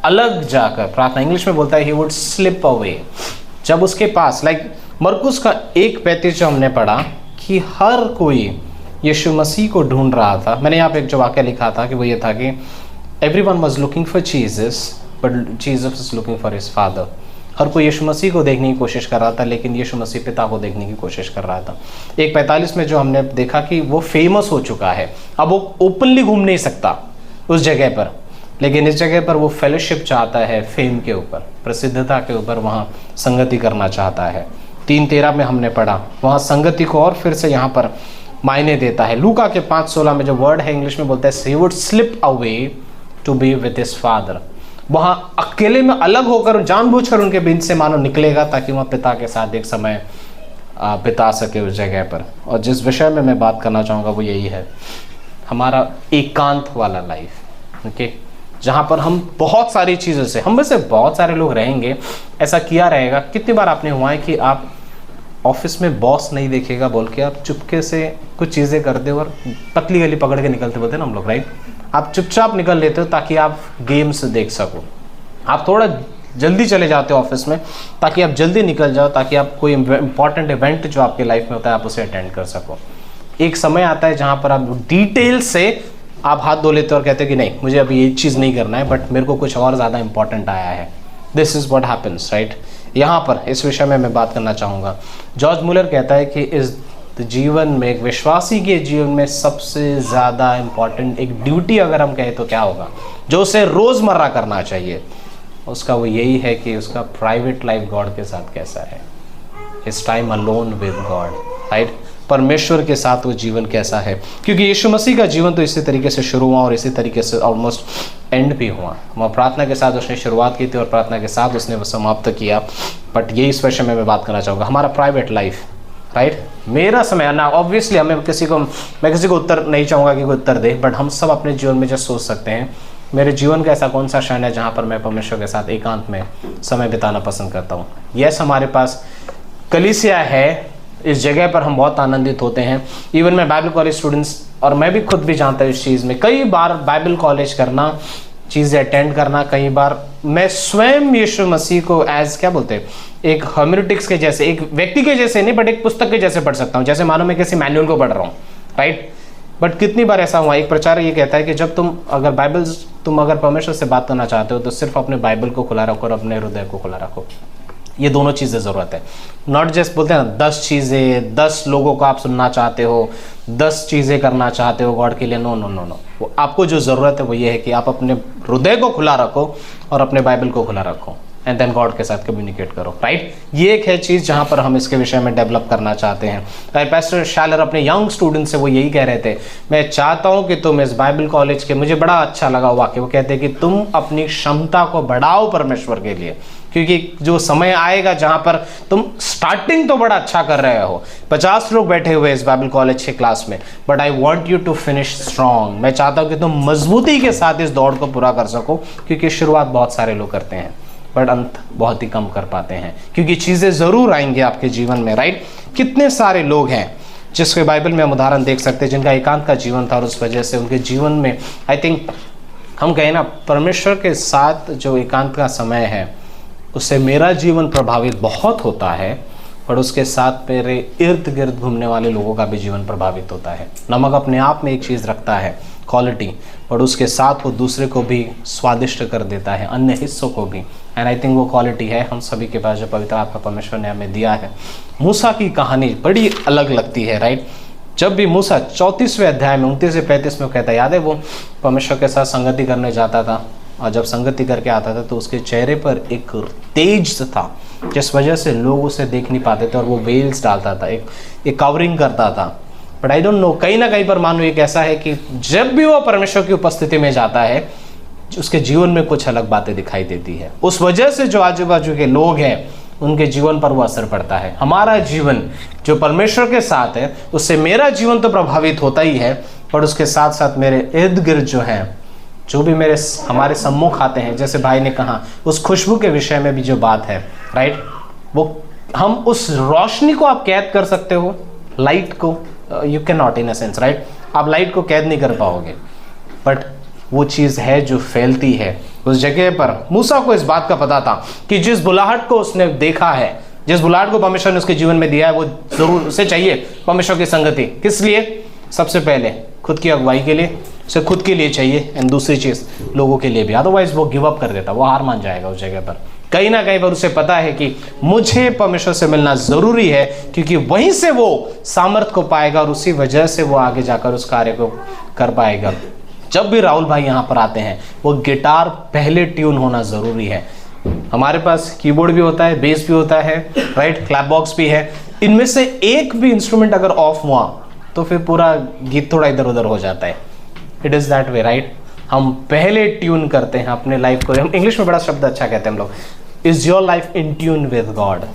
अलग जाकर प्रार्थना, इंग्लिश में बोलता है ही वुड स्लिप अवे। जब उसके पास मरकुस का 1:35 जो हमने पढ़ा कि हर कोई यीशु मसीह को ढूंढ रहा था। मैंने यहाँ पे एक जो वाक्य लिखा था कि वो ये था कि everyone was looking for Jesus but Jesus was looking for his father. हर कोई यीशु मसीह को देखने की कोशिश कर रहा था, लेकिन यीशु मसीह पिता को देखने की कोशिश कर रहा था। 1:45 में जो हमने देखा कि वो फेमस हो चुका है, अब वो ओपनली घूम नहीं सकता उस जगह पर, लेकिन इस जगह पर वो फेलोशिप चाहता है, फेम के ऊपर, प्रसिद्धता के ऊपर वहाँ संगति करना चाहता है। 3:13 में हमने पढ़ा, वहाँ संगति को और फिर से यहाँ पर मायने देता है। लूका के 5:16 में जो वर्ड है इंग्लिश में बोलता है he would slip away to be with his father। वहाँ अकेले में अलग होकर जानबूझकर उनके बीच से मानो निकलेगा ताकि वहाँ पिता के साथ एक समय बिता सके उस जगह पर। और जिस विषय में मैं बात करना चाहूँगा वो यही है, हमारा एकांत वाला लाइफ, ओके, जहाँ पर हम बहुत सारी चीज़ों से, हम में से बहुत सारे लोग रहेंगे, ऐसा किया रहेगा। कितनी बार आपने हुआ है कि आप ऑफिस में बॉस नहीं देखेगा बोल के आप चुपके से कुछ चीज़ें करते हो और पतली गली पकड़ के निकलते बोलते हैं ना हम लोग, राइट। आप चुपचाप निकल लेते हो ताकि आप गेम्स देख सको। आप थोड़ा जल्दी चले जाते हो ऑफिस में ताकि आप जल्दी निकल जाओ, ताकि आप कोई इंपॉर्टेंट इवेंट जो आपके लाइफ में होता है आप उसे अटेंड कर सको। एक समय आता है जहाँ पर आप डिटेल से आप हाथ धो लेते हो और कहते हो कि नहीं मुझे अभी ये चीज़ नहीं करना है, बट मेरे को कुछ और ज़्यादा इंपॉर्टेंट आया है। This is what happens, right. यहाँ पर इस विषय में मैं बात करना चाहूँगा। जॉर्ज मुलर कहता है कि इस जीवन में, एक विश्वासी के जीवन में सबसे ज़्यादा इम्पॉर्टेंट एक ड्यूटी अगर हम कहें तो क्या होगा, जो उसे रोज़मर्रा करना चाहिए, उसका वो यही है कि उसका प्राइवेट लाइफ गॉड के साथ कैसा है, his time alone with God, right. परमेश्वर के साथ वो जीवन कैसा है, क्योंकि यीशु मसीह का जीवन तो इसी तरीके से शुरू हुआ और इसी तरीके से ऑलमोस्ट एंड भी हुआ। वह प्रार्थना के साथ उसने शुरुआत की थी और प्रार्थना के साथ उसने वो समाप्त किया। बट ये इस विषय में मैं बात करना चाहूँगा, हमारा प्राइवेट लाइफ, राइट। मेरा समय ना, ऑब्वियसली मैं किसी को उत्तर नहीं चाहूँगा कि कोई उत्तर दे, बट हम सब अपने जीवन में जो सोच सकते हैं, मेरे जीवन का ऐसा कौन सा क्षण है जहाँ पर मैं परमेश्वर के साथ एकांत में समय बिताना पसंद करता हूँ। यस, हमारे पास कलीसिया है, इस जगह पर हम बहुत आनंदित होते हैं। इवन मैं बाइबल कॉलेज स्टूडेंट्स, और मैं भी खुद भी जानता हूँ इस चीज़ में, कई बार बाइबल कॉलेज करना, चीज़ें अटेंड करना, कई बार मैं स्वयं यीशु मसीह को एज क्या बोलते हैं, एक हर्मेनेटिक्स के जैसे, एक व्यक्ति के जैसे नहीं बट एक पुस्तक के जैसे पढ़ सकता हूँ, जैसे मानो मैं किसी मैनुअल को पढ़ रहा हूँ, राइट। बट कितनी बार ऐसा हुआ, एक प्रचारक ये कहता है कि जब तुम अगर परमेश्वर से बात करना चाहते हो तो सिर्फ अपने बाइबल को खुला रखो और अपने हृदय को खुला रखो, ये दोनों चीज़ें ज़रूरत है। नॉट जस्ट बोलते हैं ना 10 चीज़ें, 10 लोगों को आप सुनना चाहते हो, 10 चीज़ें करना चाहते हो गॉड के लिए। नो नो नो नो, वो आपको जो ज़रूरत है वो ये है कि आप अपने हृदय को खुला रखो और अपने बाइबल को खुला रखो एंड देन गॉड के साथ कम्युनिकेट करो, राइट। ये एक है चीज़ जहाँ पर हम इसके विषय में डेवलप करना चाहते हैं। पास्टर शैलर अपने यंग स्टूडेंट से वो यही कह रहे थे, मैं चाहता हूँ कि तुम इस बाइबल कॉलेज के, मुझे बड़ा अच्छा लगा वाक्य, वो कहते हैं कि तुम अपनी क्षमता को बढ़ाओ परमेश्वर के लिए, क्योंकि जो समय आएगा जहाँ पर तुम स्टार्टिंग तो बड़ा अच्छा कर रहे हो, 50 लोग बैठे हुए इस बाइबल कॉलेज के क्लास में, but I want you to finish strong. मैं चाहता हूँ कि तुम मजबूती के साथ इस दौड़ को पूरा कर सको, क्योंकि शुरुआत बहुत सारे लोग करते हैं बट अंत बहुत ही कम कर पाते हैं, क्योंकि चीज़ें ज़रूर आएंगी आपके जीवन में, राइट। कितने सारे लोग हैं जिसके बाइबल में हम उदाहरण देख सकते हैं जिनका एकांत का जीवन था और उस वजह से उनके जीवन में, आई थिंक हम कहें ना, परमेश्वर के साथ जो एकांत का समय है उससे मेरा जीवन प्रभावित बहुत होता है, पर उसके साथ मेरे इर्द गिर्द घूमने वाले लोगों का भी जीवन प्रभावित होता है। नमक अपने आप में एक चीज़ रखता है, क्वालिटी, पर उसके साथ वो दूसरे को भी स्वादिष्ट कर देता है, अन्य हिस्सों को भी, एंड आई थिंक वो क्वालिटी है हम सभी के पास जो पवित्र आत्मा परमेश्वर ने हमें दिया है। मूसा की कहानी बड़ी अलग लगती है, राइट। जब भी मूसा 34वें अध्याय में 29 से 35 में कहता है, याद है, वो परमेश्वर के साथ संगति करने जाता था और जब संगति करके आता था तो उसके चेहरे पर एक तेज था जिस वजह से लोग उसे देख नहीं पाते थे और वो वेल्स डालता था, एक कवरिंग करता था। बट आई डोंट नो, कहीं ना कहीं पर मानो एक ऐसा है कि जब भी वो परमेश्वर की उपस्थिति में जाता है उसके जीवन में कुछ अलग बातें दिखाई देती है। उस वजह से जो आजू बाजू के लोग हैं उनके जीवन पर वो असर पड़ता है। हमारा जीवन जो परमेश्वर के साथ है उससे मेरा जीवन तो प्रभावित होता ही है, पर उसके साथ साथ मेरे इर्द गिर्द जो हैं, जो भी हमारे सम्मुख आते हैं, जैसे भाई ने कहा उस खुशबू के विषय में भी जो बात है, राइट, वो हम उस रोशनी को आप कैद कर सकते हो, लाइट को you can not in a sense, right. आप लाइट को कैद नहीं कर पाओगे, बट वो चीज़ है जो फैलती है। उस जगह पर मूसा को इस बात का पता था कि जिस बुलाहट को उसने देखा है, जिस बुलाहट को परमेश्वर ने उसके जीवन में दिया है, वो जरूर उसे चाहिए परमेश्वर की संगति। किस लिए? सबसे पहले खुद की अगुवाई के लिए, उसे खुद के लिए चाहिए, एंड दूसरी चीज़ लोगों के लिए भी, अदरवाइज वो गिव अप कर देता, वो हार मान जाएगा उस जगह पर। कहीं ना कहीं पर उसे पता है कि मुझे परमेश्वर से मिलना जरूरी है, क्योंकि वहीं से वो सामर्थ को पाएगा और उसी वजह से वो आगे जाकर उस कार्य को कर पाएगा। जब भी राहुल भाई यहाँ पर आते हैं, वो गिटार पहले ट्यून होना ज़रूरी है। हमारे पास कीबोर्ड भी होता है, बेस भी होता है, राइट, क्लैप बॉक्स भी है। इनमें से एक भी इंस्ट्रूमेंट अगर ऑफ हुआ तो फिर पूरा गीत थोड़ा इधर उधर हो जाता है। It is that way, right. हम पहले ट्यून करते हैं अपने लाइफ को। हम इंग्लिश में बड़ा शब्द अच्छा कहते हैं हम लोग, is your life in tune with God.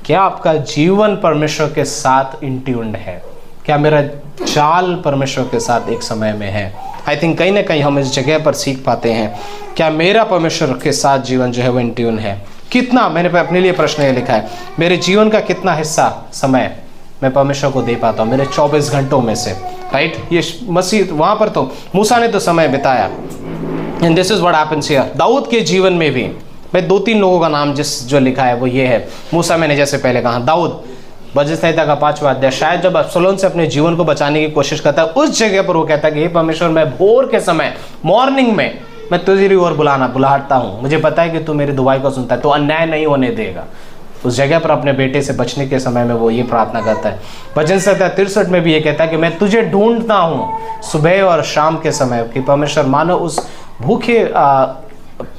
क्या आपका जीवन परमेश्वर के साथ इन ट्यून्ड है? क्या मेरा चाल परमेश्वर के साथ एक समय में है? आई थिंक कहीं ना कहीं हम इस जगह पर सीख पाते हैं, क्या मेरा परमेश्वर के साथ जीवन जो है वो इन ट्यून है? कितना, मैंने अपने लिए प्रश्न ये लिखा है, मेरे जीवन का कितना हिस्सा समय मैं परमेश्वर को दे पाता हूँ मेरे 24 घंटों में से, राइट। ये मसीह वहाँ पर तो मूसा ने तो समय बिताया, and this is what happens here. Daud के जीवन में भी मैं 2-3 लोगों का नाम जो लिखा है वो ये है। मूसा मैंने जैसे पहले कहा, दाऊद भजन संहिता का 5वां अध्याय, शायद जब अब्सलोम से अपने जीवन को बचाने की कोशिश करता है, उस जगह पर वो कहता है कि हे परमेश्वर, मैं भोर के समय, मॉर्निंग में मैं तुझे ओर बुलाता हूँ, मुझे पता है कि तू मेरी दुआई को सुनता है, तो अन्याय नहीं होने देगा। उस जगह पर अपने बेटे से बचने के समय में वो ये प्रार्थना करता है। भजन संहिता 63 में भी ये कहता है कि मैं तुझे ढूंढता हूँ सुबह और शाम के समय, कि परमेश्वर, मानो उस भूखे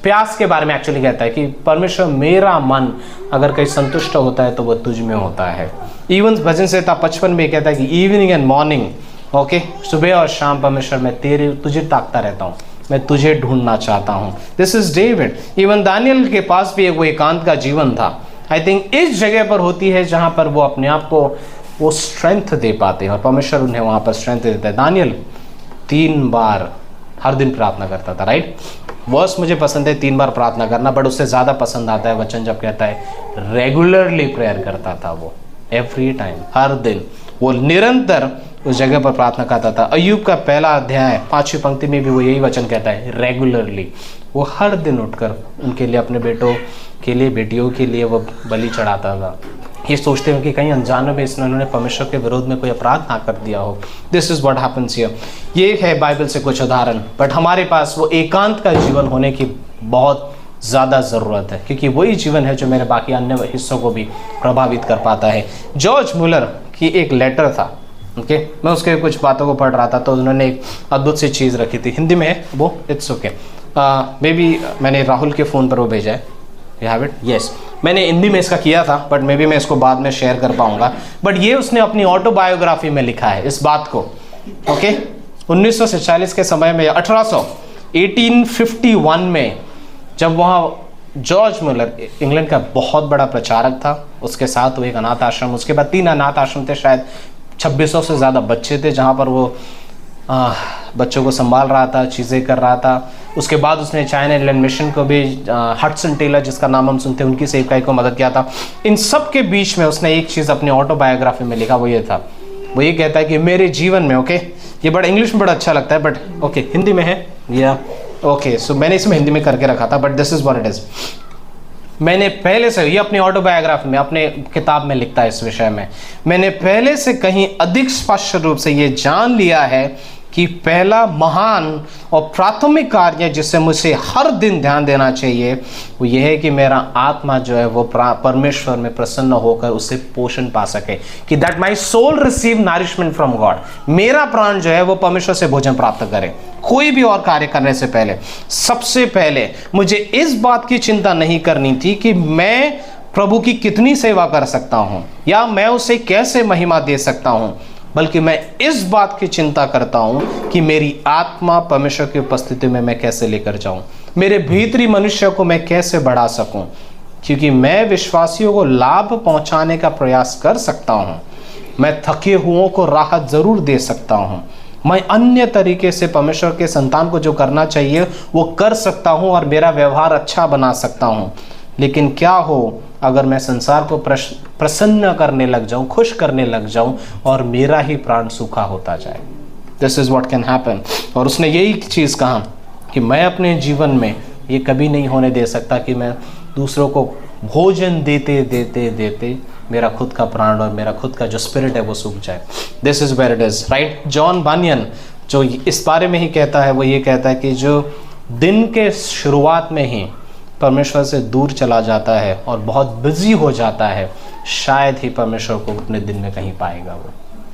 प्यास के बारे में एक्चुअली कहता है कि परमेश्वर, मेरा मन अगर कहीं संतुष्ट होता है तो वो तुझ में होता है। इवन भजन संहिता 55 में कहता है कि इवनिंग एंड मॉर्निंग, ओके, सुबह और शाम परमेश्वर मैं तुझे ताकता रहता हूँ, मैं तुझे ढूंढना चाहता हूँ। This is David. Even Daniyal के पास भी वो एकांत का जीवन था। आई थिंक इस जगह पर होती है जहाँ पर वो अपने आप को वो स्ट्रेंथ दे पाते हैं और परमेश्वर उन्हें वहाँ पर स्ट्रेंथ देता है। दानियल 3 बार हर दिन प्रार्थना करता था, राइट। वर्स मुझे पसंद है 3 बार प्रार्थना करना, बट उससे ज़्यादा पसंद आता है वचन जब कहता है रेगुलरली प्रेयर करता था वो, एवरी टाइम, हर दिन वो निरंतर उस जगह पर प्रार्थना करता था। अय्यूब का 1 अध्याय 5वीं पंक्ति में भी वो यही वचन कहता है, रेगुलरली। वो हर दिन उठकर उनके लिए, अपने बेटों के लिए, बेटियों के लिए वो बलि चढ़ाता था, ये सोचते हुए कि कहीं अनजाने में इसने उन्होंने परमेश्वर के विरोध में कोई अपराध ना कर दिया हो। This is what happens here. ये है बाइबल से कुछ उदाहरण, बट हमारे पास वो एकांत का जीवन होने की बहुत ज़्यादा ज़रूरत है, क्योंकि वही जीवन है जो मेरे बाकी अन्य हिस्सों को भी प्रभावित कर पाता है। जॉर्ज मुलर की एक लेटर था, ओके, मैं उसके कुछ बातों को पढ़ रहा था, तो उन्होंने एक अद्भुत सी चीज़ रखी थी, हिंदी में है वो, इट्स ओके, मे बी मैंने राहुल के फ़ोन पर वो भेजा है, यू हैव इट, यस, मैंने हिंदी में इसका किया था, बट मे बी मैं इसको बाद में शेयर कर पाऊँगा। बट ये उसने अपनी ऑटोबायोग्राफी में लिखा है इस बात को, ओके 1946 के समय में, 1851 में, जब वहाँ जॉर्ज मुलर इंग्लैंड का बहुत बड़ा प्रचारक था, उसके साथ वो एक अनाथ आश्रम, उसके बाद 3 अनाथ आश्रम थे, शायद 2600 से ज़्यादा बच्चे थे जहाँ पर वो बच्चों को संभाल रहा था, चीज़ें कर रहा था। उसके बाद उसने चाइना इंग्लैंड मिशन को भी, हडसन टेलर जिसका नाम हम सुनते हैं, उनकी सेवकाई को मदद किया था। इन सब के बीच में उसने एक चीज़ अपनी ऑटोबायोग्राफी में लिखा, वो ये था, वो ये कहता है कि मेरे जीवन में, ओके, ये बड़ा इंग्लिश में बड़ा अच्छा लगता है, बट ओके हिंदी में है या ओके, सो मैंने इसमें हिंदी में करके रखा था, but this is what it is. मैंने पहले से, ये अपनी ऑटोबायोग्राफी में, अपने किताब में लिखता है इस विषय में, मैंने पहले से कहीं अधिक स्पष्ट रूप से ये जान लिया है कि पहला महान और प्राथमिक कार्य जिससे मुझे हर दिन ध्यान देना चाहिए वो ये है कि मेरा आत्मा जो है वो परमेश्वर में प्रसन्न होकर उससे पोषण पा सके, कि that my soul receive nourishment from God, मेरा प्राण जो है वो परमेश्वर से भोजन प्राप्त करे। कोई भी और कार्य करने से पहले सबसे पहले मुझे इस बात की चिंता नहीं करनी थी कि मैं प्रभु की कितनी सेवा कर सकता हूँ या मैं उसे कैसे महिमा दे सकता हूँ, बल्कि मैं इस बात की चिंता करता हूँ कि मेरी आत्मा परमेश्वर की उपस्थिति में मैं कैसे लेकर जाऊँ, मेरे भीतरी मनुष्य को मैं कैसे बढ़ा सकूँ, क्योंकि मैं विश्वासियों को लाभ पहुँचाने का प्रयास कर सकता हूँ, मैं थके हुओं को राहत ज़रूर दे सकता हूँ, मैं अन्य तरीके से परमेश्वर के संतान को जो करना चाहिए वो कर सकता हूँ और मेरा व्यवहार अच्छा बना सकता हूँ। लेकिन क्या हो अगर मैं संसार को प्रसन्न करने लग जाऊं, खुश करने लग जाऊं और मेरा ही प्राण सूखा होता जाए। This is what can happen. और उसने यही चीज़ कहा कि मैं अपने जीवन में ये कभी नहीं होने दे सकता कि मैं दूसरों को भोजन देते देते देते मेरा खुद का प्राण और मेरा खुद का जो स्पिरिट है वो सूख जाए। This is where it is, right. John Bunyan जो इस बारे में ही कहता है, वो ये कहता है कि जो दिन के शुरुआत में ही परमेश्वर से दूर चला जाता है और बहुत बिजी हो जाता है, शायद ही परमेश्वर को अपने दिन में कहीं पाएगा वो,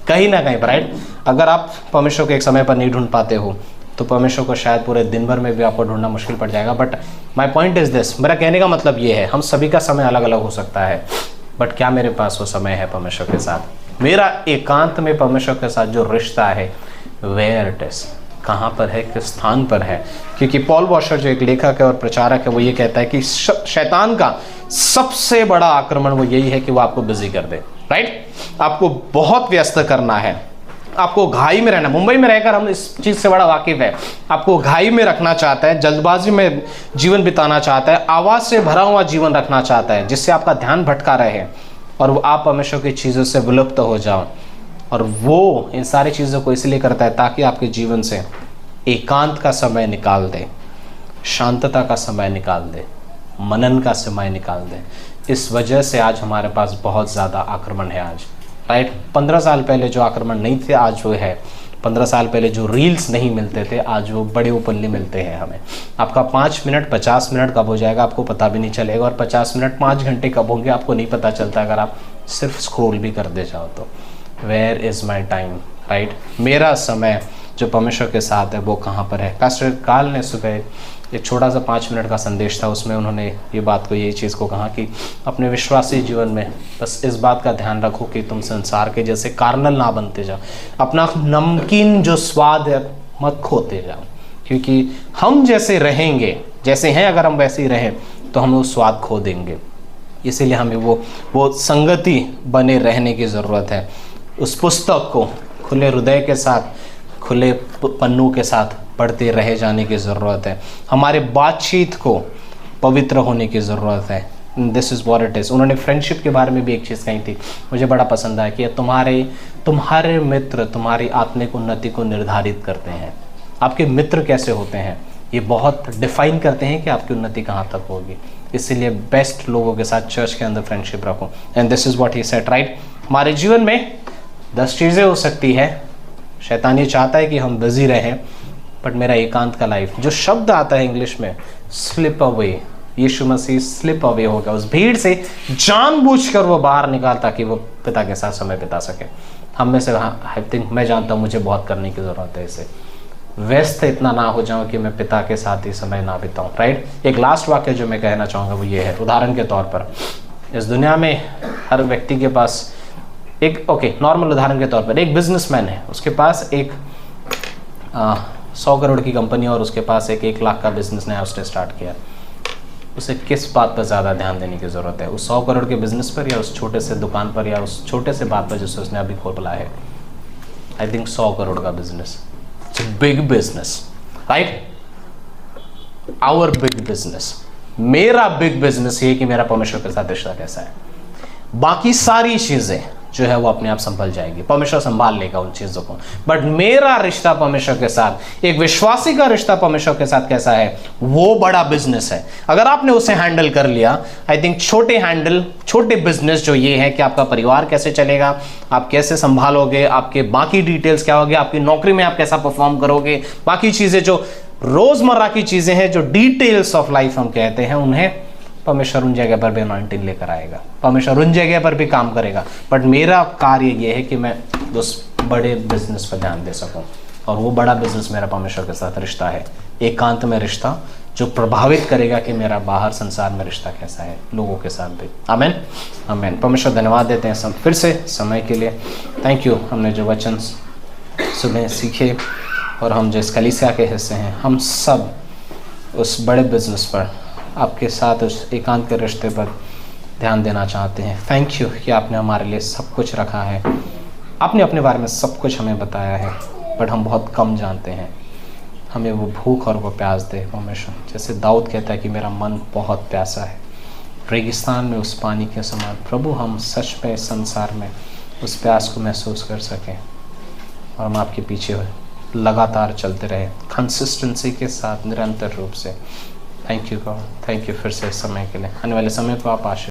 कहीं ना कहीं, राइट। अगर आप परमेश्वर को एक समय पर नहीं ढूंढ पाते हो तो परमेश्वर को शायद पूरे दिन भर में भी आपको ढूंढना मुश्किल पड़ जाएगा। But my point is this, मेरा कहने का मतलब ये है, हम सभी का समय अलग अलग हो सकता है, बट क्या मेरे पास वो समय है परमेश्वर के साथ? मेरा एकांत में परमेश्वर के साथ जो रिश्ता है, वेयर इट इज, कहाँ पर है, किस स्थान पर है? क्योंकि पॉल वॉशर जो एक लेखक है और प्रचारक है, वो ये कहता है कि शैतान का सबसे बड़ा आक्रमण वो यही है कि वो आपको बिजी कर दे, राइट। आपको बहुत व्यस्त करना है, आपको घाई में रहना। मुंबई में रहकर हम इस चीज़ से बड़ा वाकिफ है। आपको घाई में रखना चाहता है, जल्दबाजी में जीवन बिताना चाहता है, आवाज़ से भरा हुआ जीवन रखना चाहता है जिससे आपका ध्यान भटका रहे और आप परमेश्वर की चीज़ों से विलुप्त हो जाओ। और वो इन सारी चीज़ों को इसलिए करता है ताकि आपके जीवन से एकांत का समय निकाल दे, शांतता का समय निकाल दे, मनन का समय निकाल दे। इस वजह से आज हमारे पास बहुत ज़्यादा आक्रमण है आज, राइट। 15 साल पहले जो आक्रमण नहीं थे आज वो है। 15 साल पहले जो रील्स नहीं मिलते थे आज वो बड़े ओपनली मिलते हैं हमें। आपका 5 मिनट 50 मिनट कब हो जाएगा आपको पता भी नहीं चलेगा, और 50 मिनट 5 घंटे कब होंगे आपको नहीं पता चलता अगर आप सिर्फ स्क्रॉल भी कर दे जाओ तो। Where is my time, right. मेरा समय जो परमेश्वर के साथ है वो कहाँ पर है? पास्टर काल ने सुबह एक छोटा सा 5 मिनट का संदेश था, उसमें उन्होंने ये बात को, ये चीज़ को कहा कि अपने विश्वासी जीवन में बस इस बात का ध्यान रखो कि तुम संसार के जैसे कार्नल ना बनते जाओ, अपना नमकीन जो स्वाद है मत खोते जाओ, क्योंकि हम जैसे रहेंगे, जैसे हैं अगर हम वैसे ही रहें तो हम वो स्वाद खो देंगे। इसीलिए हमें वो संगति बने रहने की ज़रूरत है। उस पुस्तक को खुले हृदय के साथ, खुले पन्नों के साथ पढ़ते रहे जाने की ज़रूरत है। हमारे बातचीत को पवित्र होने की ज़रूरत है। This is what it is. उन्होंने फ्रेंडशिप के बारे में भी एक चीज़ कही थी, मुझे बड़ा पसंद आया कि तुम्हारे मित्र तुम्हारी आत्मिक उन्नति को निर्धारित करते हैं। आपके मित्र कैसे होते हैं ये बहुत डिफाइन करते हैं कि आपकी उन्नति कहाँ तक होगी। इसीलिए बेस्ट लोगों के साथ चर्च के अंदर फ्रेंडशिप रखो। And this is what he said, right. हमारे जीवन में 10 चीज़ें हो सकती है। शैतान ये चाहता है कि हम बिजी रहें, बट मेरा एकांत का लाइफ, जो शब्द आता है इंग्लिश में स्लिप अवे, यीशु मसीह स्लिप अवे हो गया, उस भीड़ से जानबूझकर वो बाहर निकाला ताकि वो पिता के साथ समय बिता सके। हम में से आई थिंक मैं जानता हूँ मुझे बहुत करने की ज़रूरत है इसे, व्यस्त इतना ना हो जाऊं कि मैं पिता के साथ ही समय ना बिताऊं, राइट। एक लास्ट वाक्य जो मैं कहना चाहूँगा वो ये है, उदाहरण के तौर पर इस दुनिया में हर व्यक्ति के पास एक नॉर्मल उदाहरण के तौर पर एक बिजनेसमैन है, उसके पास एक 100 करोड़ की कंपनी और उसके पास एक 1 लाख का बिजनेस नया उसने स्टार्ट किया। उसे किस बात पर ज़्यादा ध्यान देने की ज़रूरत है, उस 100 करोड़ के बिजनेस पर या उस छोटे से दुकान पर या उस छोटे से बात पर जिसे उसने अभी खोला है? आई थिंक 100 करोड़ का business, it's a big business, right. Our big business, मेरा बिग बिजनेस ये कि मेरा परमेश्वर के साथ रिश्ता कैसा है। बाकी सारी चीज़ें जो है वो अपने आप संभल जाएगी, परमेश्वर संभाल लेगा उन चीज़ों को, बट मेरा रिश्ता परमेश्वर के साथ, एक विश्वासी का रिश्ता परमेश्वर के साथ कैसा है, वो बड़ा बिजनेस है। अगर आपने उसे हैंडल कर लिया, आई थिंक छोटे बिजनेस जो ये है कि आपका परिवार कैसे चलेगा, आप कैसे संभालोगे, आपके बाकी डिटेल्स क्या होगी, आपकी नौकरी में आप कैसा परफॉर्म करोगे, बाकी चीज़ें जो रोज़मर्रा की चीज़ें हैं, जो डिटेल्स ऑफ लाइफ हम कहते हैं, उन्हें परमेश्वर उन जगह पर भी अनॉइंटिंग लेकर आएगा, परमेश्वर उन जगह पर भी काम करेगा। बट मेरा कार्य ये है कि मैं उस बड़े बिजनेस पर ध्यान दे सकूं, और वो बड़ा बिजनेस मेरा परमेश्वर के साथ रिश्ता है, एकांत में रिश्ता जो प्रभावित करेगा कि मेरा बाहर संसार में रिश्ता कैसा है लोगों के साथ भी। आमीन आमीन। परमेश्वर धन्यवाद देते हैं सब फिर से समय के लिए। Thank you. हमने जो वचन सुबह सीखे और हम जिस कलीसिया के हिस्से हैं, हम सब उस बड़े बिजनेस पर आपके साथ उस एकांत के रिश्ते पर ध्यान देना चाहते हैं। थैंक यू कि आपने हमारे लिए सब कुछ रखा है, आपने अपने बारे में सब कुछ हमें बताया है, बट हम बहुत कम जानते हैं। हमें वो भूख और वो प्यास दे परमेश्वर, जैसे दाऊद कहता है कि मेरा मन बहुत प्यासा है, रेगिस्तान में उस पानी के समान। प्रभु हम सच में इस संसार में उस प्यास को महसूस कर सकें और हम आपके पीछे लगातार चलते रहे, कंसिस्टेंसी के साथ, निरंतर रूप से। Thank you God, thank you फिर से इस समय के लिए। आने वाले समय को आप आशीर्वाद